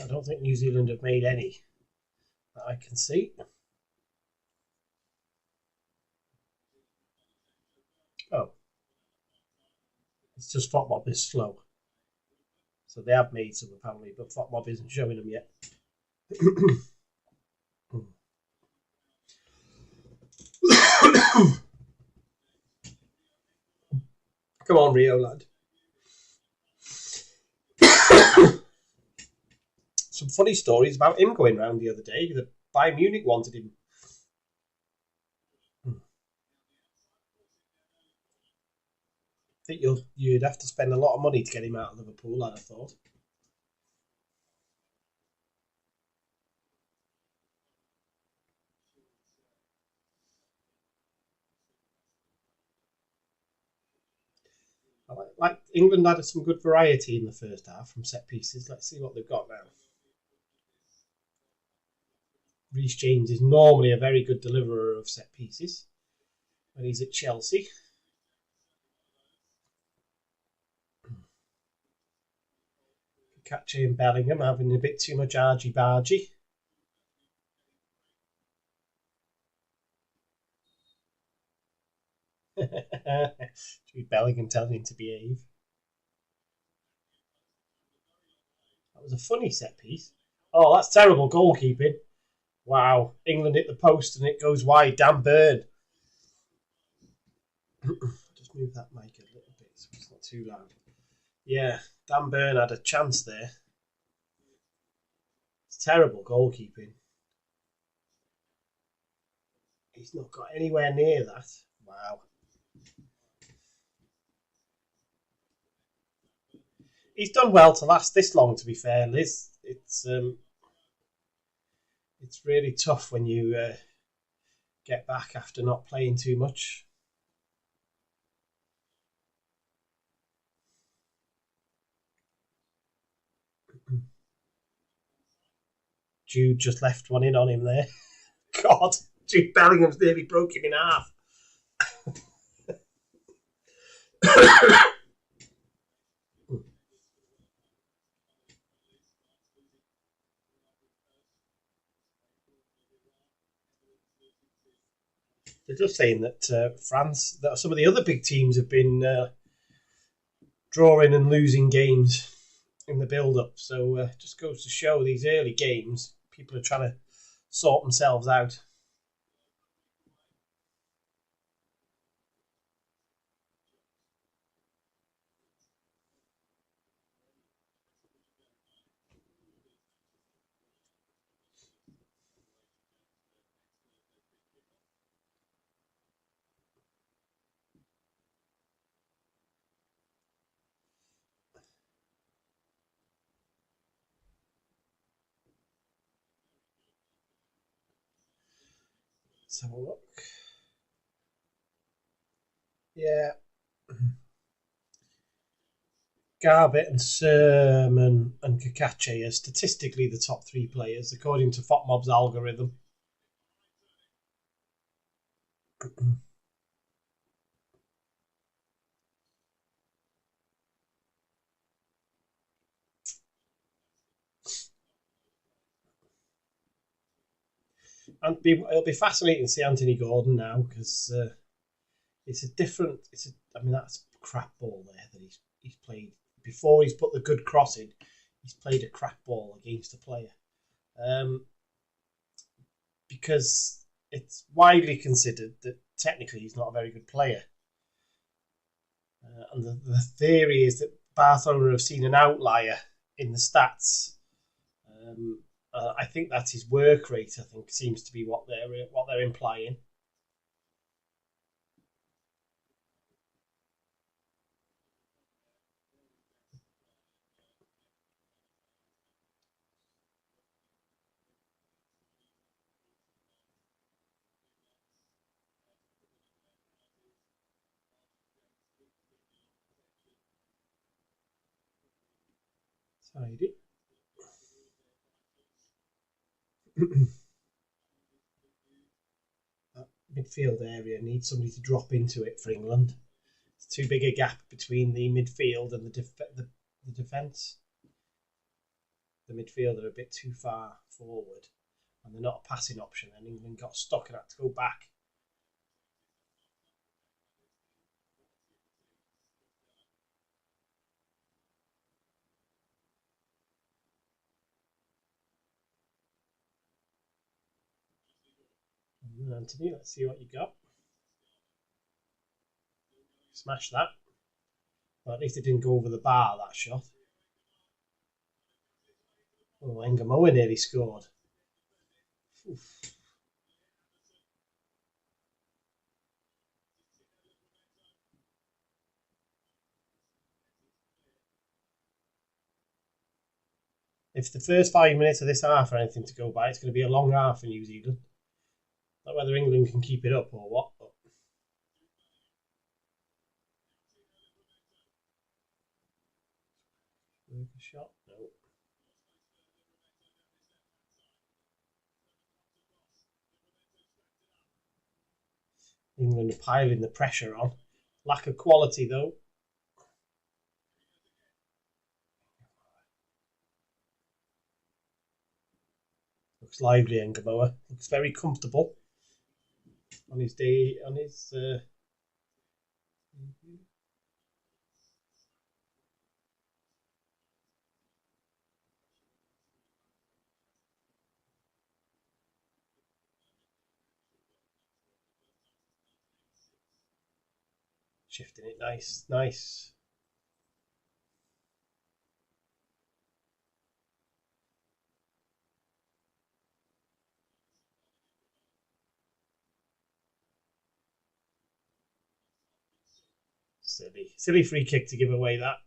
I don't think New Zealand have made any that I can see. Oh. It's just FotMob is slow. So they have made some apparently, but FotMob isn't showing them yet. Come on, Rio, lad. Some funny stories about him going round the other day. The Bayern Munich wanted him. I think you'd have to spend a lot of money to get him out of Liverpool, I'd have thought. Like England had some good variety in the first half from set pieces. Let's see what they've got now. Reece James is normally a very good deliverer of set pieces when he's at Chelsea. Catchy and Bellingham having a bit too much argy-bargy. Bellingham telling him to behave. That was a funny set piece. Oh, that's terrible goalkeeping. Wow. England hit the post and it goes wide. Dan Burn. Just move that mic a little bit so it's not too loud. Yeah, Dan Burn had a chance there. It's terrible goalkeeping. He's not got anywhere near that. Wow. He's done well to last this long, to be fair, Liz. It's really tough when you get back after not playing too much. Jude just left one in on him there. God, Jude Bellingham's nearly broke him in half. They're just saying that France, that some of the other big teams have been drawing and losing games in the build-up. So just goes to show these early games, people are trying to sort themselves out. Let's have a look. Yeah. Garbett and Sermon and Kakache are statistically the top three players, according to FOTMob's algorithm. And it'll be fascinating to see Anthony Gordon now, because it's a different. I mean, that's crap ball there that he's played before. He's put the good cross in. He's played a crap ball against a player, because it's widely considered that technically he's not a very good player. And the theory is that Barcelona have seen an outlier in the stats. I think that's his work rate. I think seems to be what they're implying. Tidy. That midfield area needs somebody to drop into it for England. It's too big a gap between the midfield and the defence. The midfield are a bit too far forward, and they're not a passing option. And England got stuck and had to go back. Anthony, let's see what you got. Smash that. Well, at least it didn't go over the bar, that shot. Oh, Engamoa nearly scored. Oof. If the first 5 minutes of this half are anything to go by, it's going to be a long half for New Zealand. Not whether England can keep it up or what. But a shot? No. England are piling the pressure on. Lack of quality, though. Looks lively, and Gamoa looks very comfortable on his day. On his shifting it, nice. Silly free kick to give away that.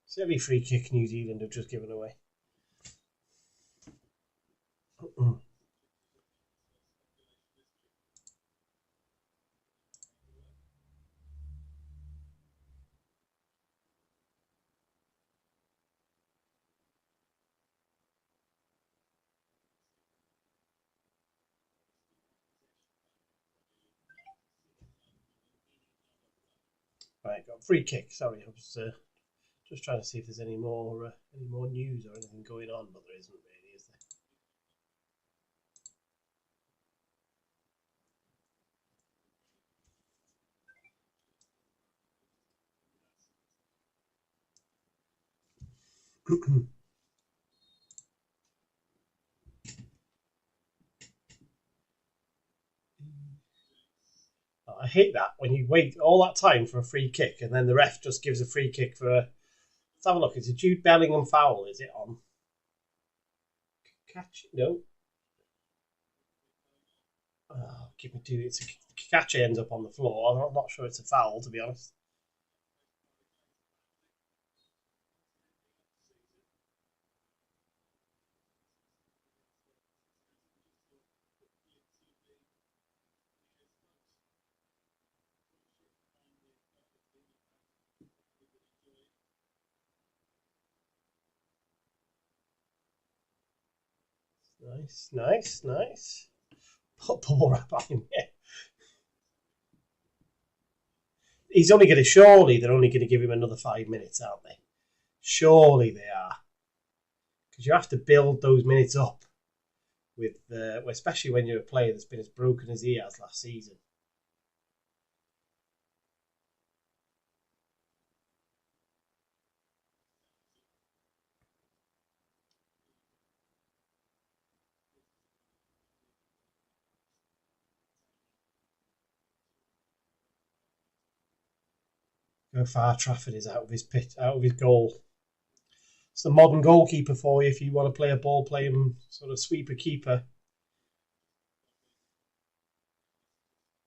Silly free kick New Zealand have just given away. Right, got a free kick. Sorry, I was just trying to see if there's any more news or anything going on, but there isn't really, is there? I hate that when you wait all that time for a free kick and then the ref just gives a free kick for a. Let's have a look. It's a Jude Bellingham foul. Is it on? Catch? No. Oh, keep it to it's a catch ends up on the floor. I'm not sure it's a foul, to be honest. Nice. Put ball wrap on him. Yeah. He's only going to. Surely they're only going to give him another 5 minutes, aren't they? Surely they are, because you have to build those minutes up with, especially when you're a player that's been as broken as he has last season. How far Trafford is out of his pitch, out of his goal. It's the modern goalkeeper for you if you want to play a ball playing sort of sweeper keeper.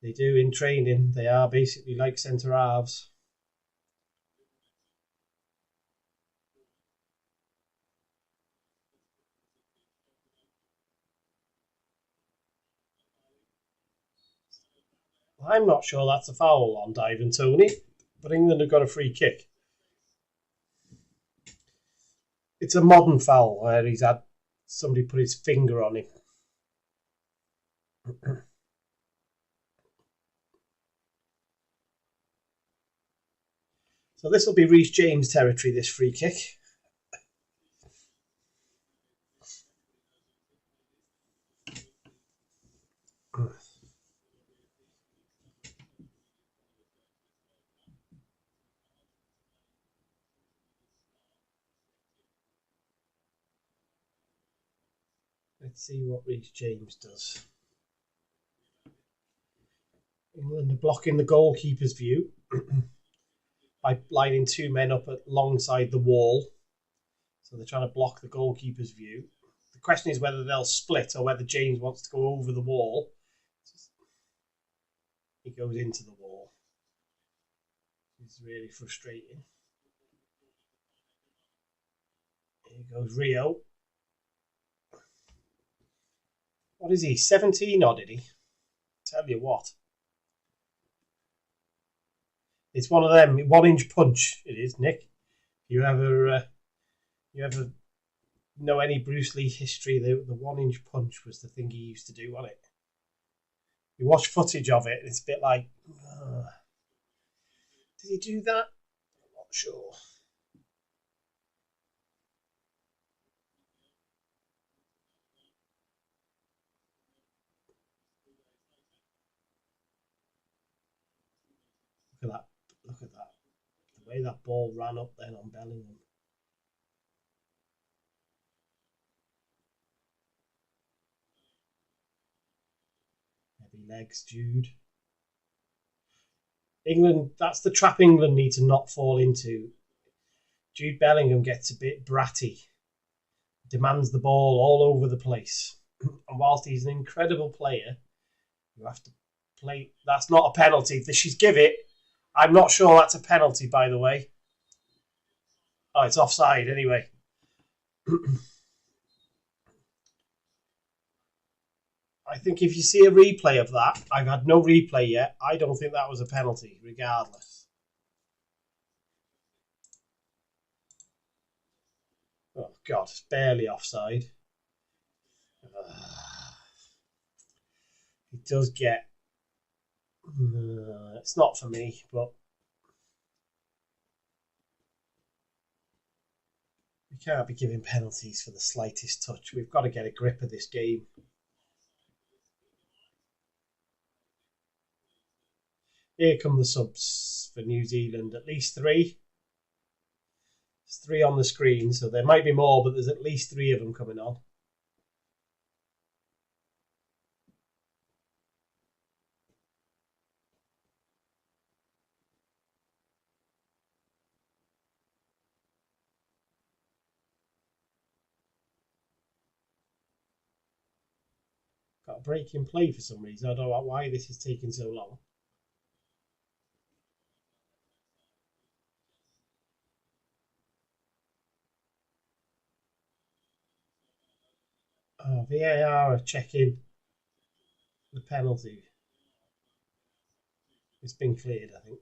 They do in training. They are basically like centre halves. I'm not sure that's a foul on Ivan Toney, but England have got a free kick. It's a modern foul where he's had somebody put his finger on him. So this will be Reece James territory, this free kick. Let's see what Reece James does. England are blocking the goalkeeper's view by lining two men up alongside the wall. So they're trying to block the goalkeeper's view. The question is whether they'll split or whether James wants to go over the wall. He goes into the wall. It's really frustrating. Here goes Rio. What is he? 17 odd, did he? Tell you what. It's one of them 1-inch punch. It is, Nick. You ever know any Bruce Lee history? The 1-inch punch was the thing he used to do on it. You watch footage of it, and it's a bit like, did he do that? I'm not sure. Look at that. Look at that. The way that ball ran up then on Bellingham. Heavy legs, Jude. England, that's the trap England need to not fall into. Jude Bellingham gets a bit bratty, demands the ball all over the place. And whilst he's an incredible player, you have to play. That's not a penalty. She's give it. I'm not sure that's a penalty, by the way. Oh, it's offside anyway. I think if you see a replay of that, I've had no replay yet, I don't think that was a penalty, regardless. Oh, God, it's barely offside. It does get... it's not for me, but... we can't be giving penalties for the slightest touch. We've got to get a grip of this game. Here come the subs for New Zealand. At least 3. There's 3 on the screen, so there might be more, but there's at least 3 of them coming on. Got a break in play for some reason. I don't know why this is taking so long. Oh, VAR are checking the penalty. It's been cleared, I think.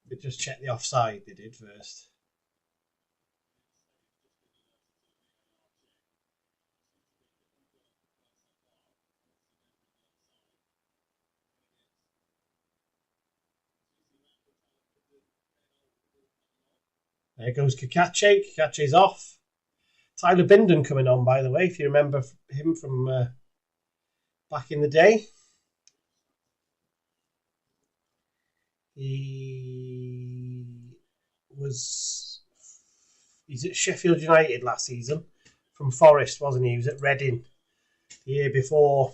They just checked the offside, they did first. There goes Kakache. Kakache's off. Tyler Binden coming on, by the way, if you remember him from back in the day. He's at Sheffield United last season from Forest, wasn't he? He was at Reading the year before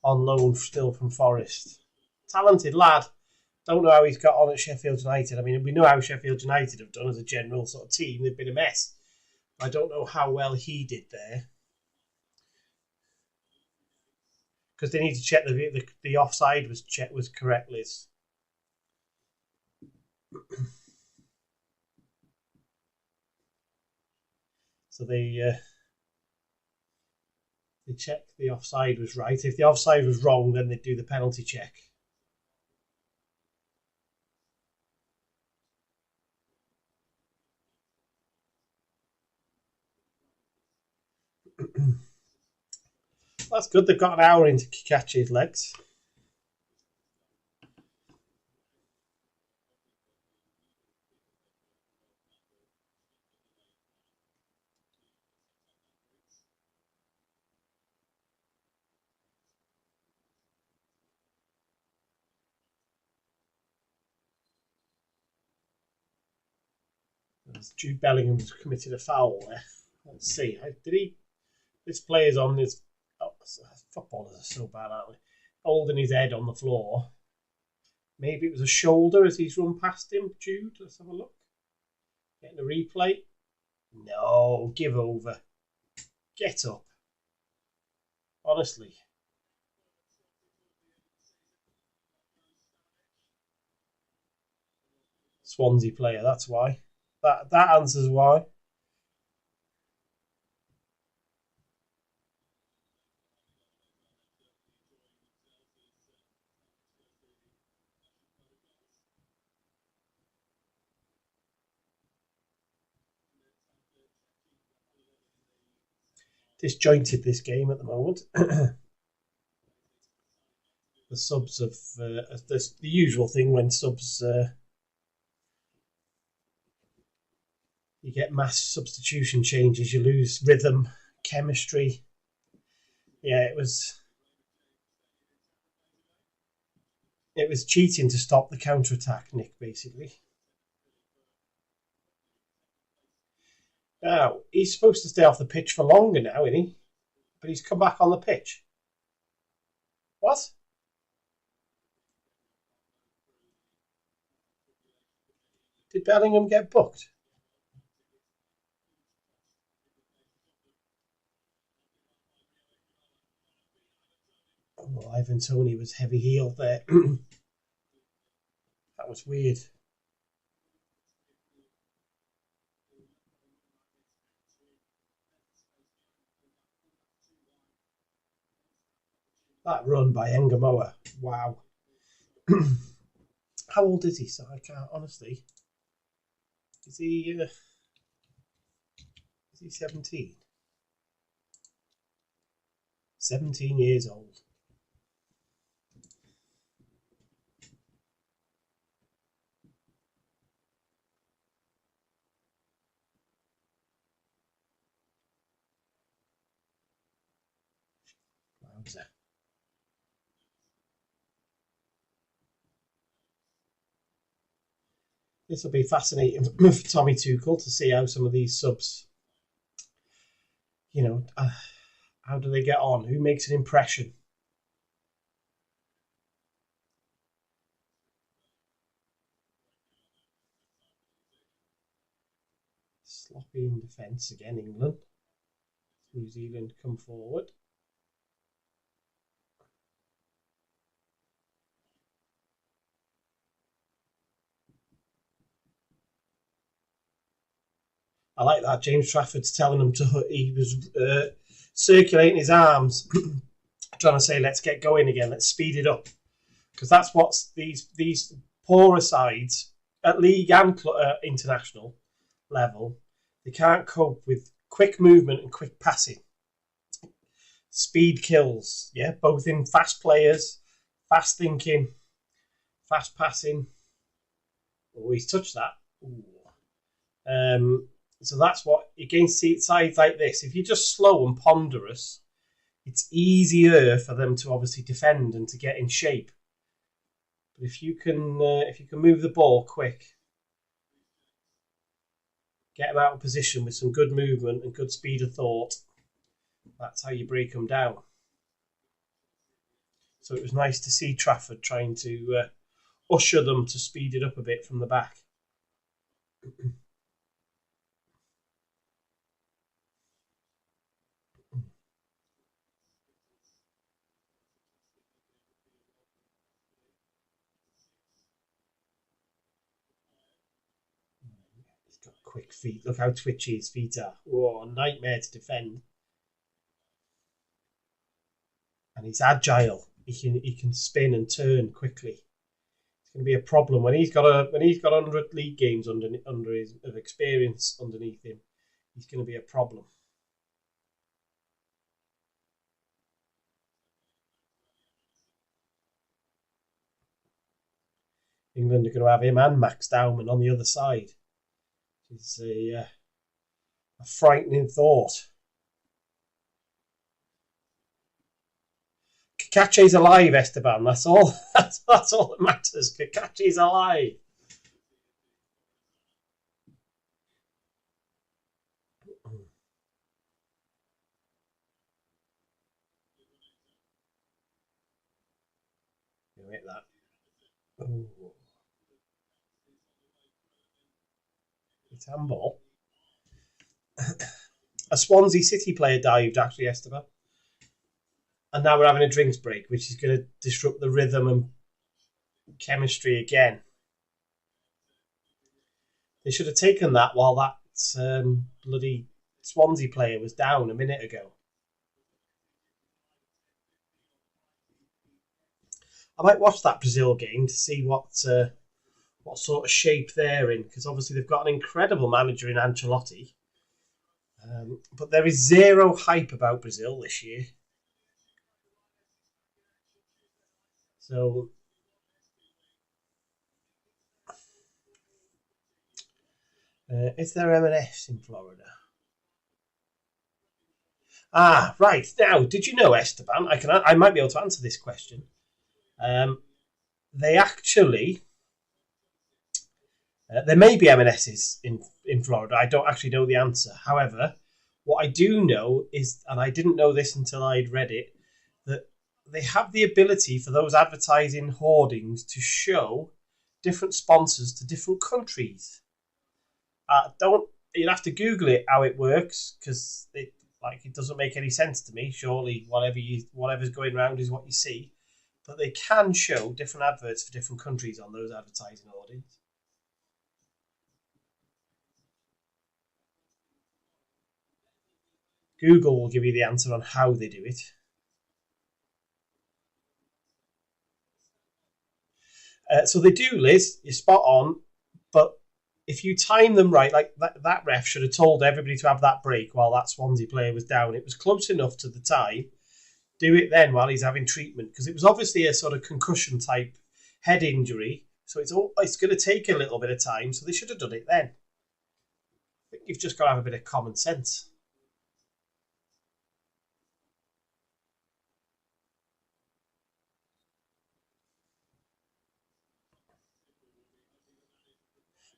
on loan still from Forest. Talented lad. Don't know how he's got on at Sheffield United. I mean, we know how Sheffield United have done as a general sort of team. They've been a mess. I don't know how well he did there. Because they need to check the offside was correct, Liz. So they check the offside was right. If the offside was wrong, then they do the penalty check. That's good. They've got an hour into Kikache's legs. Jude Bellingham has committed a foul there. Let's see. Did he? This player's on his... Oh, footballers are so bad, aren't they? Holding his head on the floor. Maybe it was a shoulder as he's run past him. Jude, let's have a look. Getting a replay. No, give over. Get up. Honestly. Swansea player, that's why. That answers why. Disjointed this game at the moment. The subs of the usual thing when subs you get mass substitution changes, you lose rhythm, chemistry. Yeah, it was. It was cheating to stop the counter-attack, Nick, basically. Now, he's supposed to stay off the pitch for longer now, isn't he? But he's come back on the pitch. What? Did Bellingham get booked? Oh, Ivan Toney was heavy-heeled there. That was weird. That run by Engamoa. Wow. How old is he? So I can't, honestly. Is he 17? 17 years old. Wowza. This will be fascinating for Tommy Tuchel to see how some of these subs, how do they get on? Who makes an impression? Sloppy in defence again, England. New Zealand come forward. I like that. James Trafford's telling him he was circulating his arms, trying to say, let's get going again, let's speed it up. Because that's what these poorer sides, at league and international level, they can't cope with quick movement and quick passing. Speed kills, yeah, both in fast players, fast thinking, fast passing. Oh, he's touched that. So that's what, against sides like this, if you're just slow and ponderous, it's easier for them to obviously defend and to get in shape. But if you can move the ball quick, get them out of position with some good movement and good speed of thought, that's how you break them down. So it was nice to see Trafford trying to usher them to speed it up a bit from the back. He's got quick feet. Look how twitchy his feet are. Oh, a nightmare to defend. And he's agile. He can spin and turn quickly. It's going to be a problem when he's got 100 league games under his of experience underneath him. He's going to be a problem. England are going to have him and Max Dowman on the other side. It's a frightening thought. Kakache's alive, Esteban. That's all. That's all that matters. Kakache's alive. You hit that. Oh. It's handball. A Swansea City player dived, actually, Esteban. And now we're having a drinks break, which is going to disrupt the rhythm and chemistry again. They should have taken that while that bloody Swansea player was down a minute ago. I might watch that Brazil game to see what sort of shape they're in, because obviously they've got an incredible manager in Ancelotti. But there is zero hype about Brazil this year. So is there M&S in Florida? Ah, right. Now, did you know, Esteban? I might be able to answer this question. The they actually there may be M&Ss in Florida. I don't actually know the answer. However, what I do know is, and I didn't know this until I'd read it, that they have the ability for those advertising hoardings to show different sponsors to different countries. Don't You'd have to Google it how it works, because it doesn't make any sense to me. Surely whatever's going around is what you see, but they can show different adverts for different countries on those advertising hoardings. Google will give you the answer on how they do it. So they do, Liz. You're spot on. But if you time them right, like that ref should have told everybody to have that break while that Swansea player was down. It was close enough to the time. Do it then while he's having treatment, because it was obviously a sort of concussion type head injury. So it's going to take a little bit of time. So they should have done it then. I think you've just got to have a bit of common sense.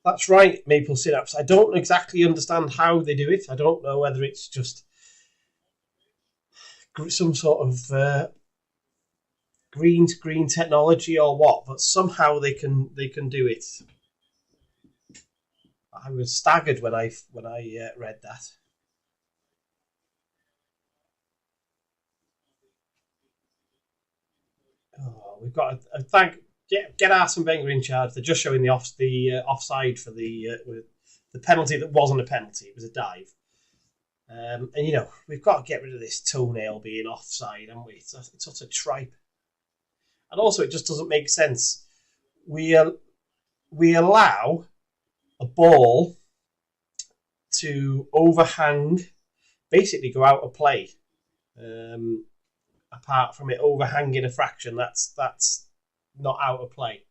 That's right, maple syrups. I don't exactly understand how they do it. I don't know whether it's just some sort of green screen technology or what, but somehow they can do it. I was staggered when I read that. Oh, we've got to thank get Arsene Wenger in charge. They're just showing the offside for the penalty that wasn't a penalty. It was a dive. And we've got to get rid of this toenail being offside, haven't we? It's such a tripe. And also, it just doesn't make sense. We allow a ball to overhang, basically go out of play. Apart from it overhanging a fraction, that's not out of play.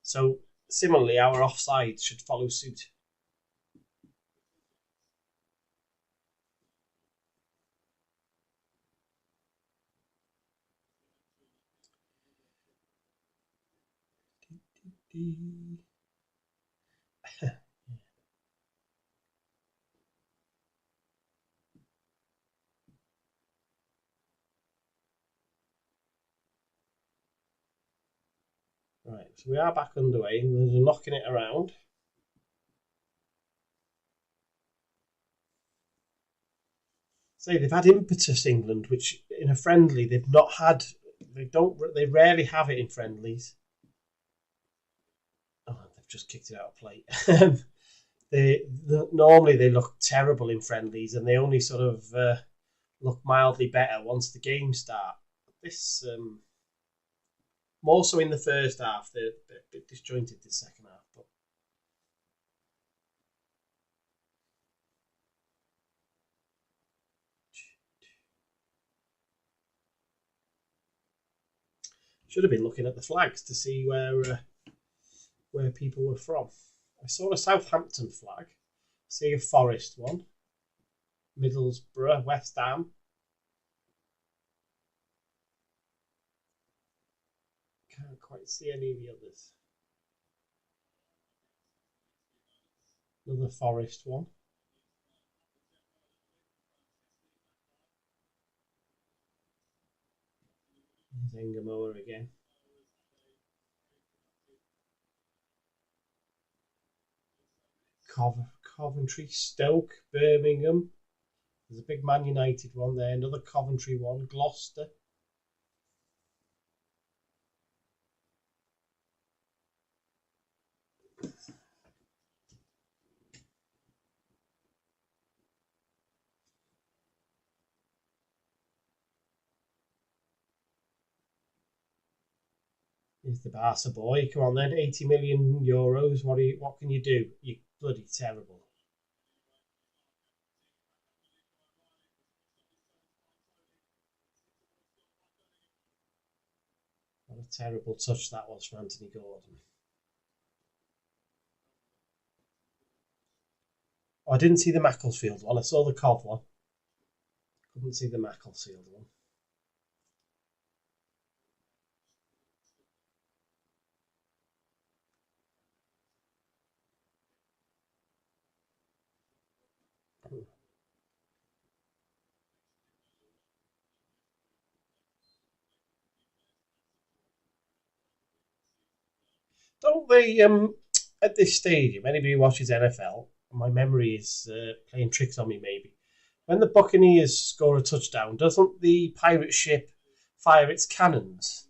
So similarly, our offside should follow suit. Right, so we are back underway. There's a knocking it around. Say they've had impetus, England, which in a friendly they've not had. They rarely have it in friendlies. Oh, they've just kicked it out of play. Normally they look terrible in friendlies, and they only sort of look mildly better once the game starts. This more so in the first half. They're a bit disjointed the second half, but should have been looking at the flags to see where people were from. I saw a Southampton flag. I see a Forest one. Middlesbrough, West Ham. Can't quite see any of the others. Another Forest one. There's Engamoa again. Coventry, Stoke, Birmingham. There's a big Man United one there. Another Coventry one. Gloucester. Here's the Barca boy. Come on then, 80 million euros. What can you do? You're bloody terrible. What a terrible touch that was from Anthony Gordon. Oh, I didn't see the Macclesfield one. I saw the Cov one. Couldn't see the Macclesfield one. Don't they, at this stadium, anybody who watches NFL, my memory is playing tricks on me maybe. When the Buccaneers score a touchdown, doesn't the pirate ship fire its cannons?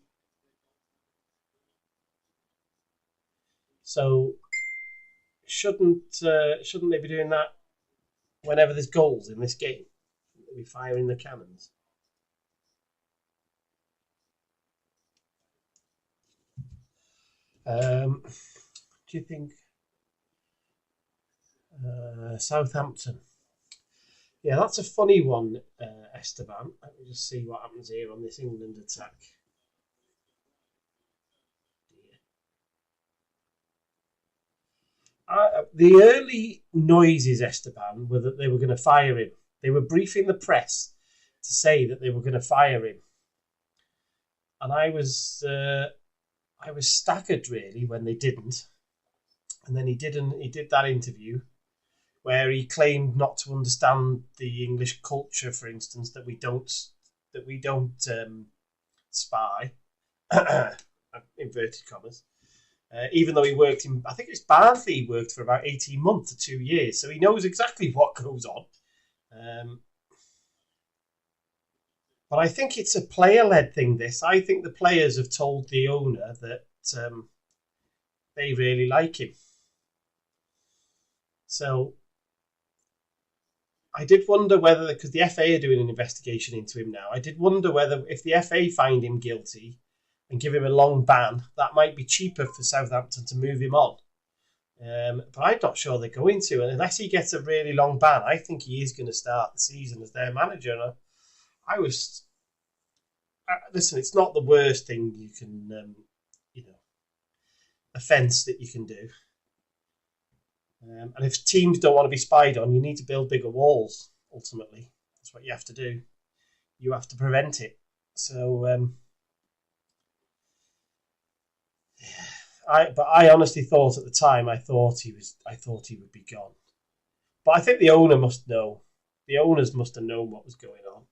So shouldn't they be doing that whenever there's goals in this game? They'll be firing the cannons. Do you think Southampton? Yeah, that's a funny one, Esteban. Let me just see what happens here on this England attack. The early noises, Esteban, were that they were going to fire him. They were briefing the press to say that they were going to fire him, and I was staggered really when they didn't. And then he didn't. He did that interview where he claimed not to understand the English culture, for instance, that we don't spy, inverted commas. Even though he worked in, I think it's Barnsley, he worked for about 18 months to 2 years, so he knows exactly what goes on. But I think it's a player-led thing, this. I think the players have told the owner that they really like him. So I did wonder whether, because the FA are doing an investigation into him now, I did wonder whether if the FA find him guilty and give him a long ban, that might be cheaper for Southampton to move him on. But I'm not sure they're going to. And unless he gets a really long ban, I think he is going to start the season as their manager. And listen, it's not the worst thing you can, offence that you can do. And if teams don't want to be spied on, you need to build bigger walls, ultimately. That's what you have to do. You have to prevent it. So, I honestly thought at the time, I thought he would be gone. But I think the owner must know. The owners must have known what was going on.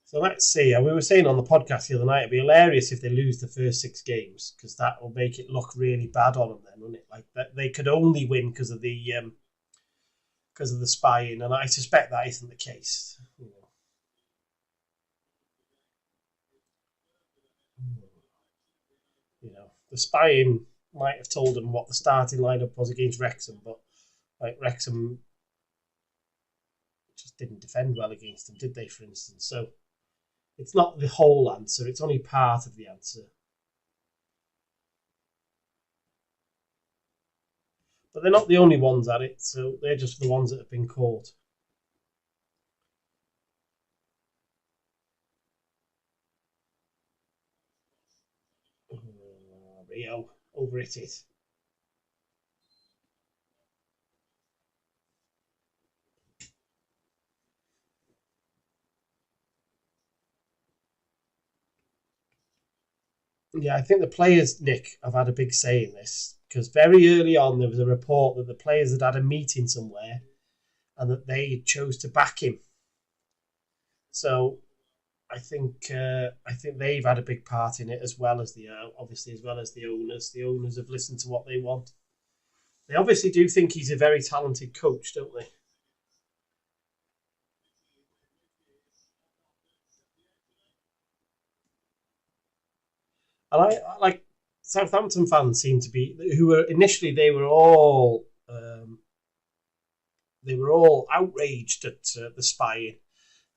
So let's see. We were saying on the podcast the other night, it'd be hilarious if they lose the first 6 games, because that will make it look really bad on them. Then, wouldn't it? Like that they could only win because of the spying, and I suspect that isn't the case. The spying might have told them what the starting lineup was against Wrexham, but like Wrexham just didn't defend well against them, did they? For instance, so it's not the whole answer; it's only part of the answer. But they're not the only ones at it, so they're just the ones that have been caught. Rio, over it is. Yeah, I think the players, Nick, have had a big say in this, because very early on there was a report that the players had a meeting somewhere and that they chose to back him. So I think they've had a big part in it, as well as the obviously as well as the owners. The owners have listened to what they want. They obviously do think he's a very talented coach, don't they? And I like Southampton fans seem to be, who were initially, they were all outraged at the spying,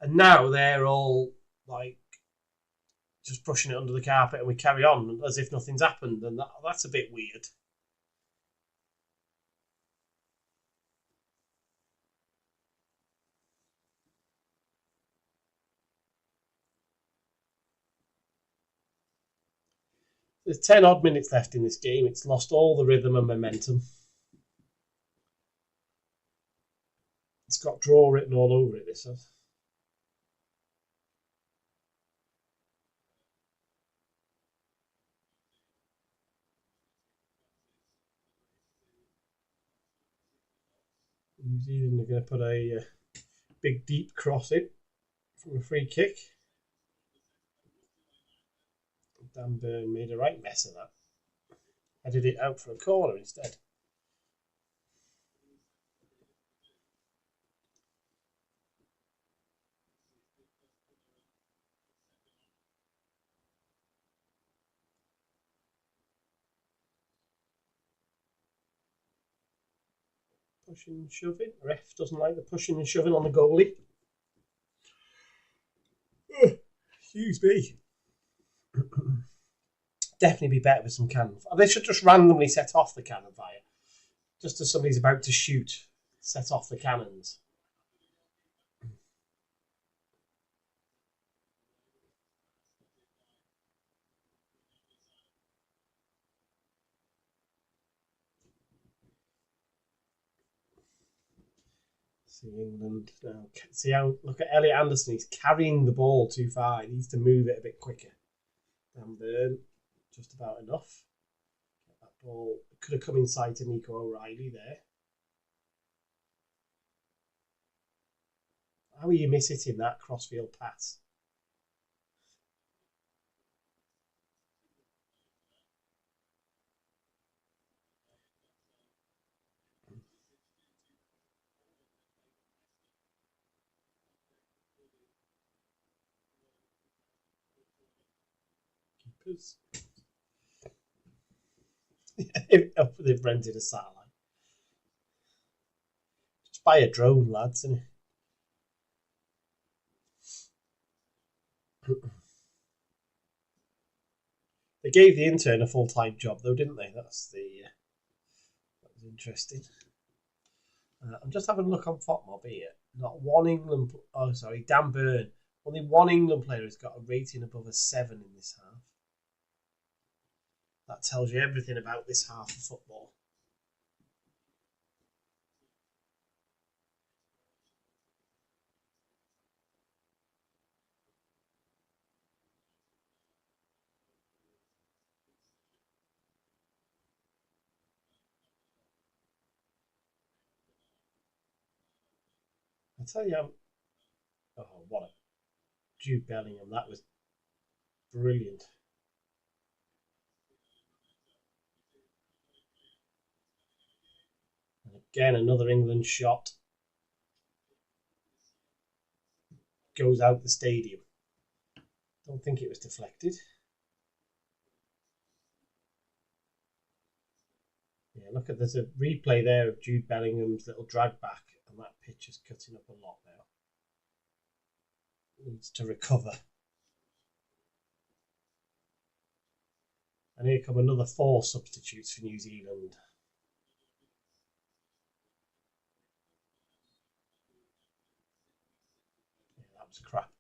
and now they're all like just brushing it under the carpet, and we carry on as if nothing's happened, and that's a bit weird. There's 10 odd minutes left in this game. It's lost all the rhythm and momentum. It's got draw written all over it. This has. New Zealand are going to put a big deep cross in from a free kick. Dan Burn made a right mess of that. Headed it out for a corner instead. Pushing and shoving. Ref doesn't like the pushing and shoving on the goalie. Excuse me. Definitely be better with some cannon. They should just randomly set off the cannon fire. Just as somebody's about to shoot, set off the cannons. See England now. See how, look at Elliot Anderson. He's carrying the ball too far. He needs to move it a bit quicker. Dan Burn, just about enough. That ball could have come inside to Nico O'Reilly there. How are you miss-hitting that crossfield pass? Keepers. They've rented a satellite. Just buy a drone, lads, innit? They gave the intern a full-time job, though, didn't they? That was interesting. I'm just having a look on FOTMob here. Not one England. Oh, sorry, Dan Burn. Only one England player has got a rating above a 7 in this half. That tells you everything about this half of football. I tell you, oh, what a Jude Bellingham! That was brilliant. And again, another England shot goes out the stadium. Don't think it was deflected. Yeah, look at there's a replay there of Jude Bellingham's little drag back, and that pitch is cutting up a lot now. Needs to recover. And here come another 4 substitutes for New Zealand. Yeah, that was crap.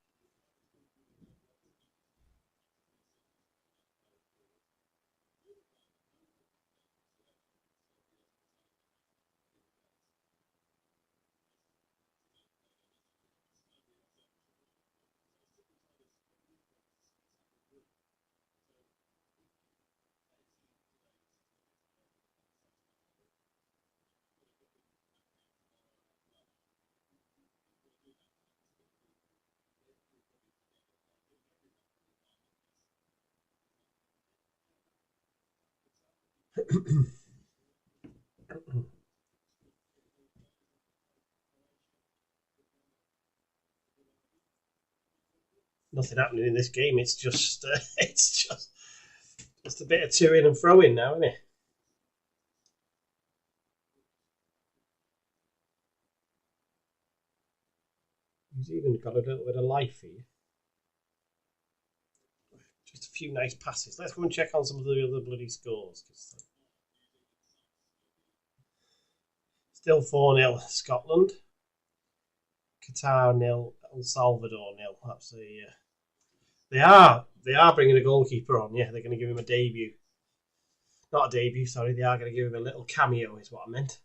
Nothing happening in this game. It's just just a bit of to in and throw in now, isn't it? New Zealand got a little bit of life here. Just a few nice passes. Let's go and check on some of the other bloody scores. Still 4-0 Scotland. Qatar 0, El Salvador 0. That's they are bringing a goalkeeper on. Yeah, they're going to give him a debut. Not a debut, sorry. They are going to give him a little cameo, is what I meant.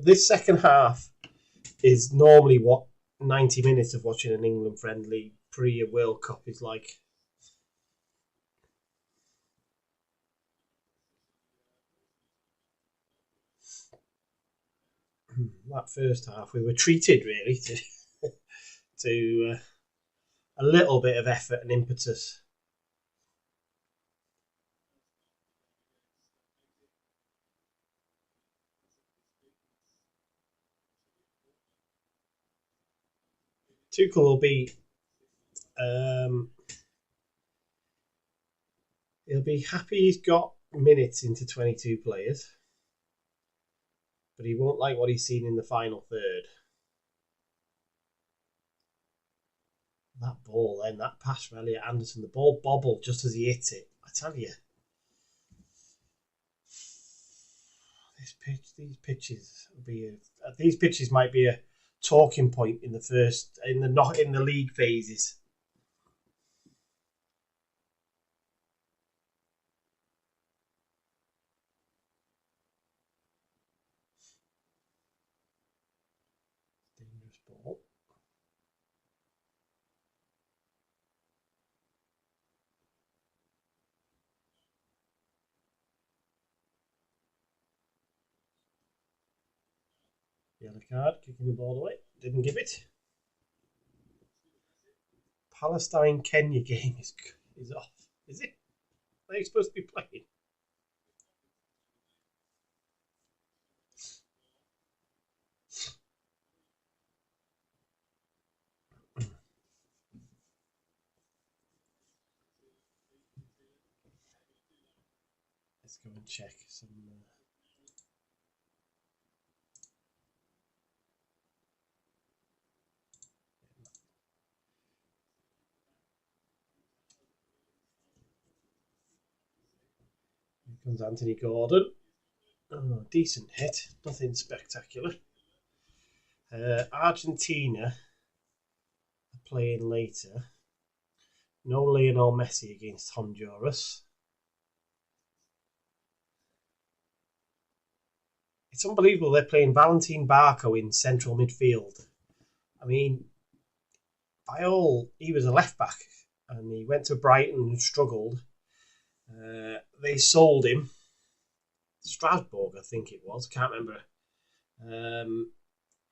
this second half is normally what 90 minutes of watching an England friendly pre a World Cup is like. That first half, we were treated really to a little bit of effort and impetus. Tuchel will be he'll be happy he's got minutes into 22 players, but he won't like what he's seen in the final third. That ball then, that pass from Elliot Anderson, the ball bobbled just as he hit it. I tell you, these pitches might be a talking point in the league phases. Dangerous ball. Yellow card, kicking the ball away. Didn't give it. Palestine-Kenya game is off. Is it? Are they supposed to be playing? Let's go and check some. Here comes Anthony Gordon. Oh, decent hit. Nothing spectacular. Argentina are playing later. No Lionel Messi against Honduras. It's unbelievable they're playing Valentin Barco in central midfield. I mean, he was a left back and he went to Brighton and struggled. They sold him. Strasbourg, I think it was. Can't remember. And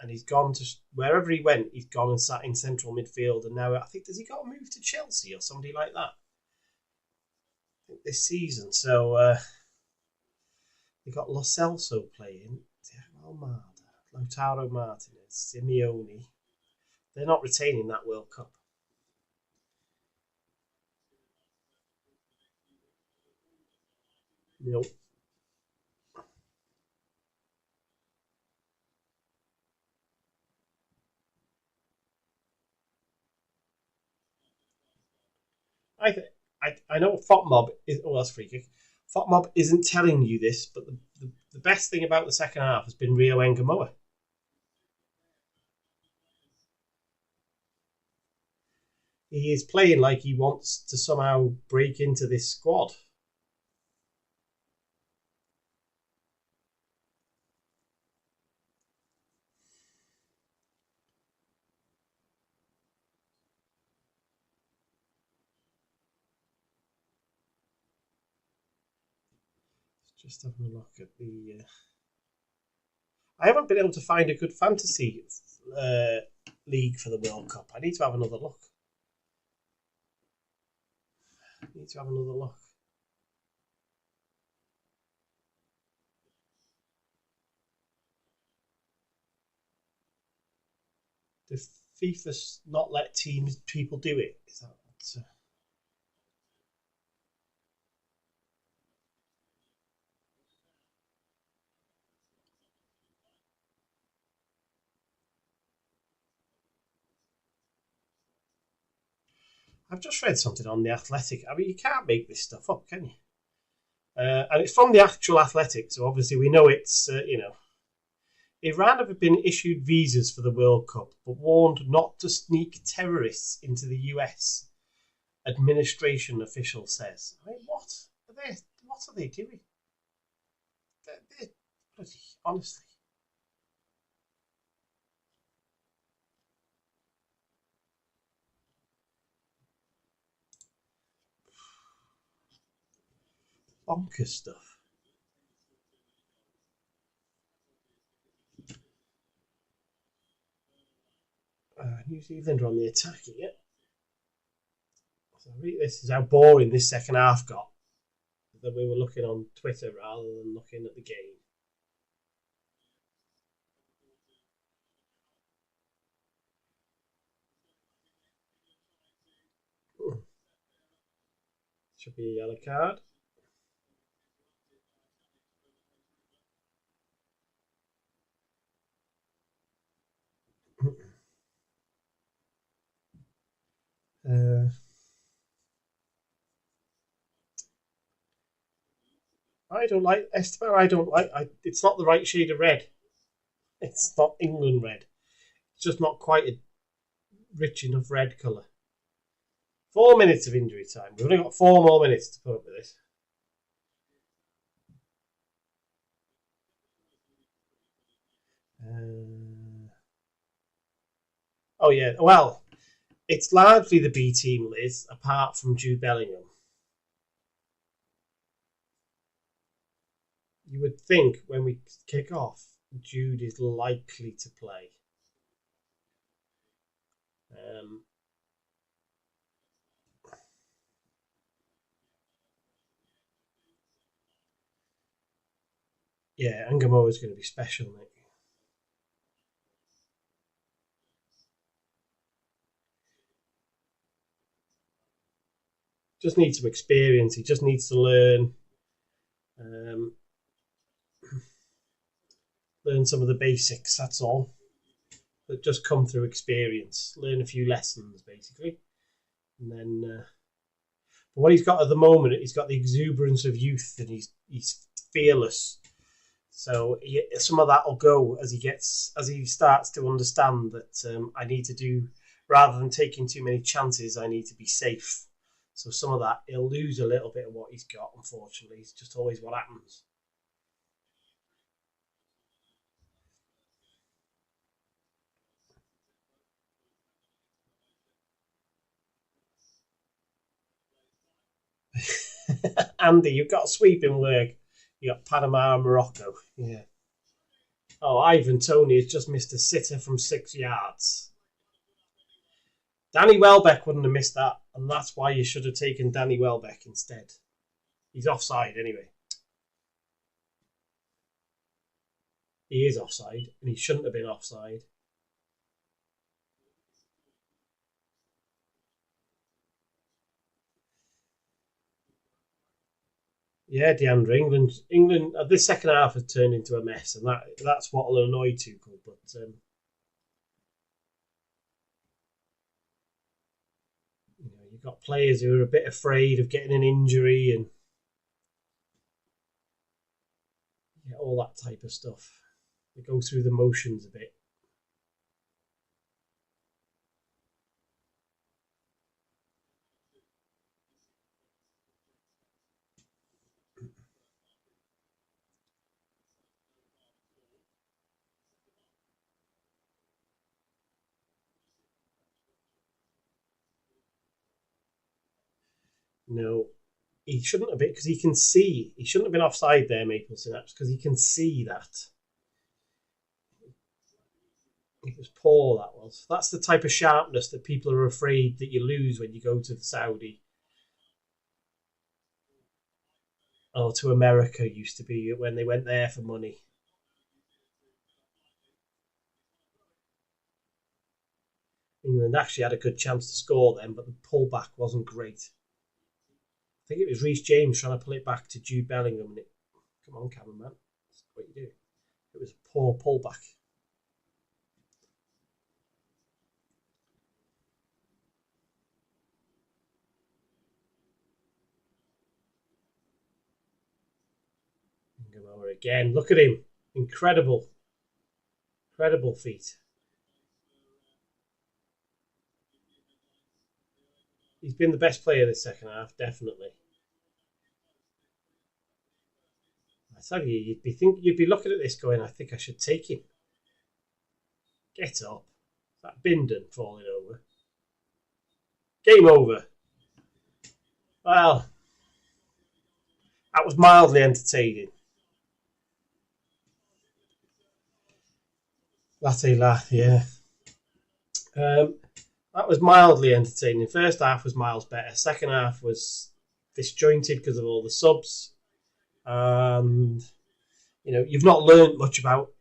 he's gone to wherever he went. He's gone and sat in central midfield. And now I think does he got to move to Chelsea or somebody like that? I think this season. So they got Lo Celso playing. Almada, Lautaro Martinez, Simeone. They're not retaining that World Cup. Nope. I know FOTMob is. Oh, that's free kick. FOTMob isn't telling you this, but the best thing about the second half has been Rio Engamoa. He is playing like he wants to somehow break into this squad. Just having a look at the. I haven't been able to find a good fantasy league for the World Cup. I need to have another look. Did FIFA not let people do it? Is that what's, I've just read something on the Athletic. I mean, you can't make this stuff up, can you? And it's from the actual Athletic, so obviously we know it's, Iran have been issued visas for the World Cup, but warned not to sneak terrorists into the US. Administration official says. I mean, what are they doing? They're bloody, honestly. bonkers stuff. New Zealand are on the attack here. So this is how boring this second half got. That we were looking on Twitter rather than looking at the game. Should be a yellow card. I don't like Esteban. I don't like. It's not the right shade of red. It's not England red. It's just not quite a rich enough red colour. 4 minutes of injury time. We've only got 4 more minutes to put up with this. Oh yeah. Well, it's largely the B team, Liz, apart from Jude Bellingham. You would think when we kick off, Jude is likely to play. Yeah, Angamo is going to be special, mate. Just needs some experience. He just needs to learn learn some of the basics. That's all. But just come through experience, learn a few lessons, basically, and then. But what he's got at the moment, he's got the exuberance of youth, and he's fearless. So some of that will go as he starts to understand that I need to do, rather than taking too many chances, I need to be safe. So some of that, he'll lose a little bit of what he's got, unfortunately. It's just always what happens. Andy, you've got sweeping work. You got Panama and Morocco. Yeah. Oh, Ivan Toney has just missed a sitter from 6 yards. Danny Welbeck wouldn't have missed that, and that's why you should have taken Danny Welbeck instead. He's offside anyway. He is offside, and he shouldn't have been offside. Yeah, Deandra, England. This second half has turned into a mess, and that's what will annoy Tuchel. But you've got players who are a bit afraid of getting an injury and all that type of stuff. They go through the motions a bit. No, he shouldn't have been because he can see. He shouldn't have been offside there, Maple Synapse, because he can see that. It was poor, that was. That's the type of sharpness that people are afraid that you lose when you go to the Saudi or to America, used to be when they went there for money. England actually had a good chance to score then, but the pullback wasn't great. I think it was Reece James trying to pull it back to Jude Bellingham. And come on, cameraman. That's what you do. It was a poor pullback. Again, look at him. Incredible. Incredible feat. He's been the best player this second half, definitely. I tell you, you'd be looking at this going, I think I should take him. Get up. That Bindon falling over. Game over. Well, That was mildly entertaining. Latte laugh, yeah. That was mildly entertaining. First half was miles better. Second half was disjointed because of all the subs. And, you've not learnt much about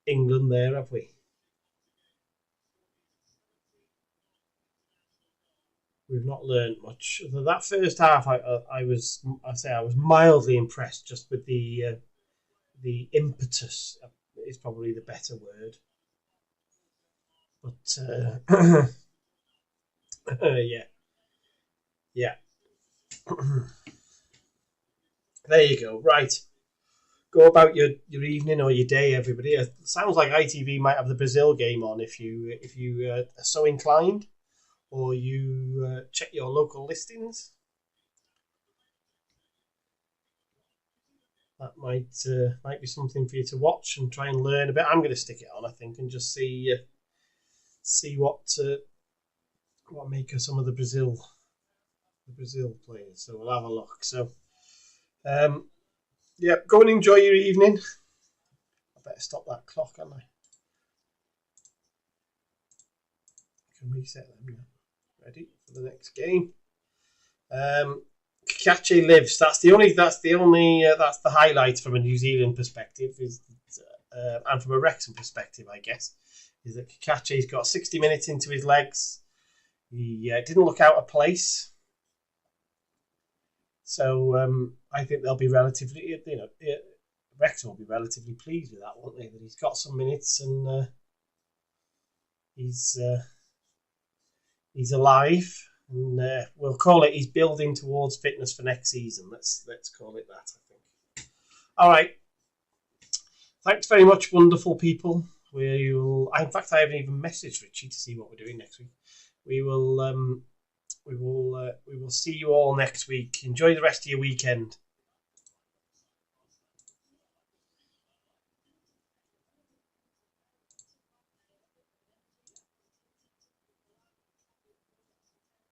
England there, have we? We've not learnt much. That first half, I was mildly impressed just with the impetus. Is probably the better word. But yeah. There you go. Right, go about your evening or your day, everybody. It sounds like ITV might have the Brazil game on if you are so inclined, or you check your local listings. That might be something for you to watch and try and learn a bit. I'm going to stick it on, I think, and just see what make of some of the Brazil players. So we'll have a look. So, go and enjoy your evening. I better stop that clock, can't I? I can reset them now. Ready for the next game. Kakache lives. That's the highlight from a New Zealand perspective, and from a Wrexham perspective, I guess, is that Kakache's got 60 minutes into his legs. He didn't look out of place, so I think they'll be relatively, Wrexham will be relatively pleased with that, won't they? That he's got some minutes and he's alive. And we'll call it he's building towards fitness for next season. Let's call it that, I think. All right. Thanks very much, wonderful people. In fact, I haven't even messaged Richie to see what we're doing next week. We will see you all next week. Enjoy the rest of your weekend.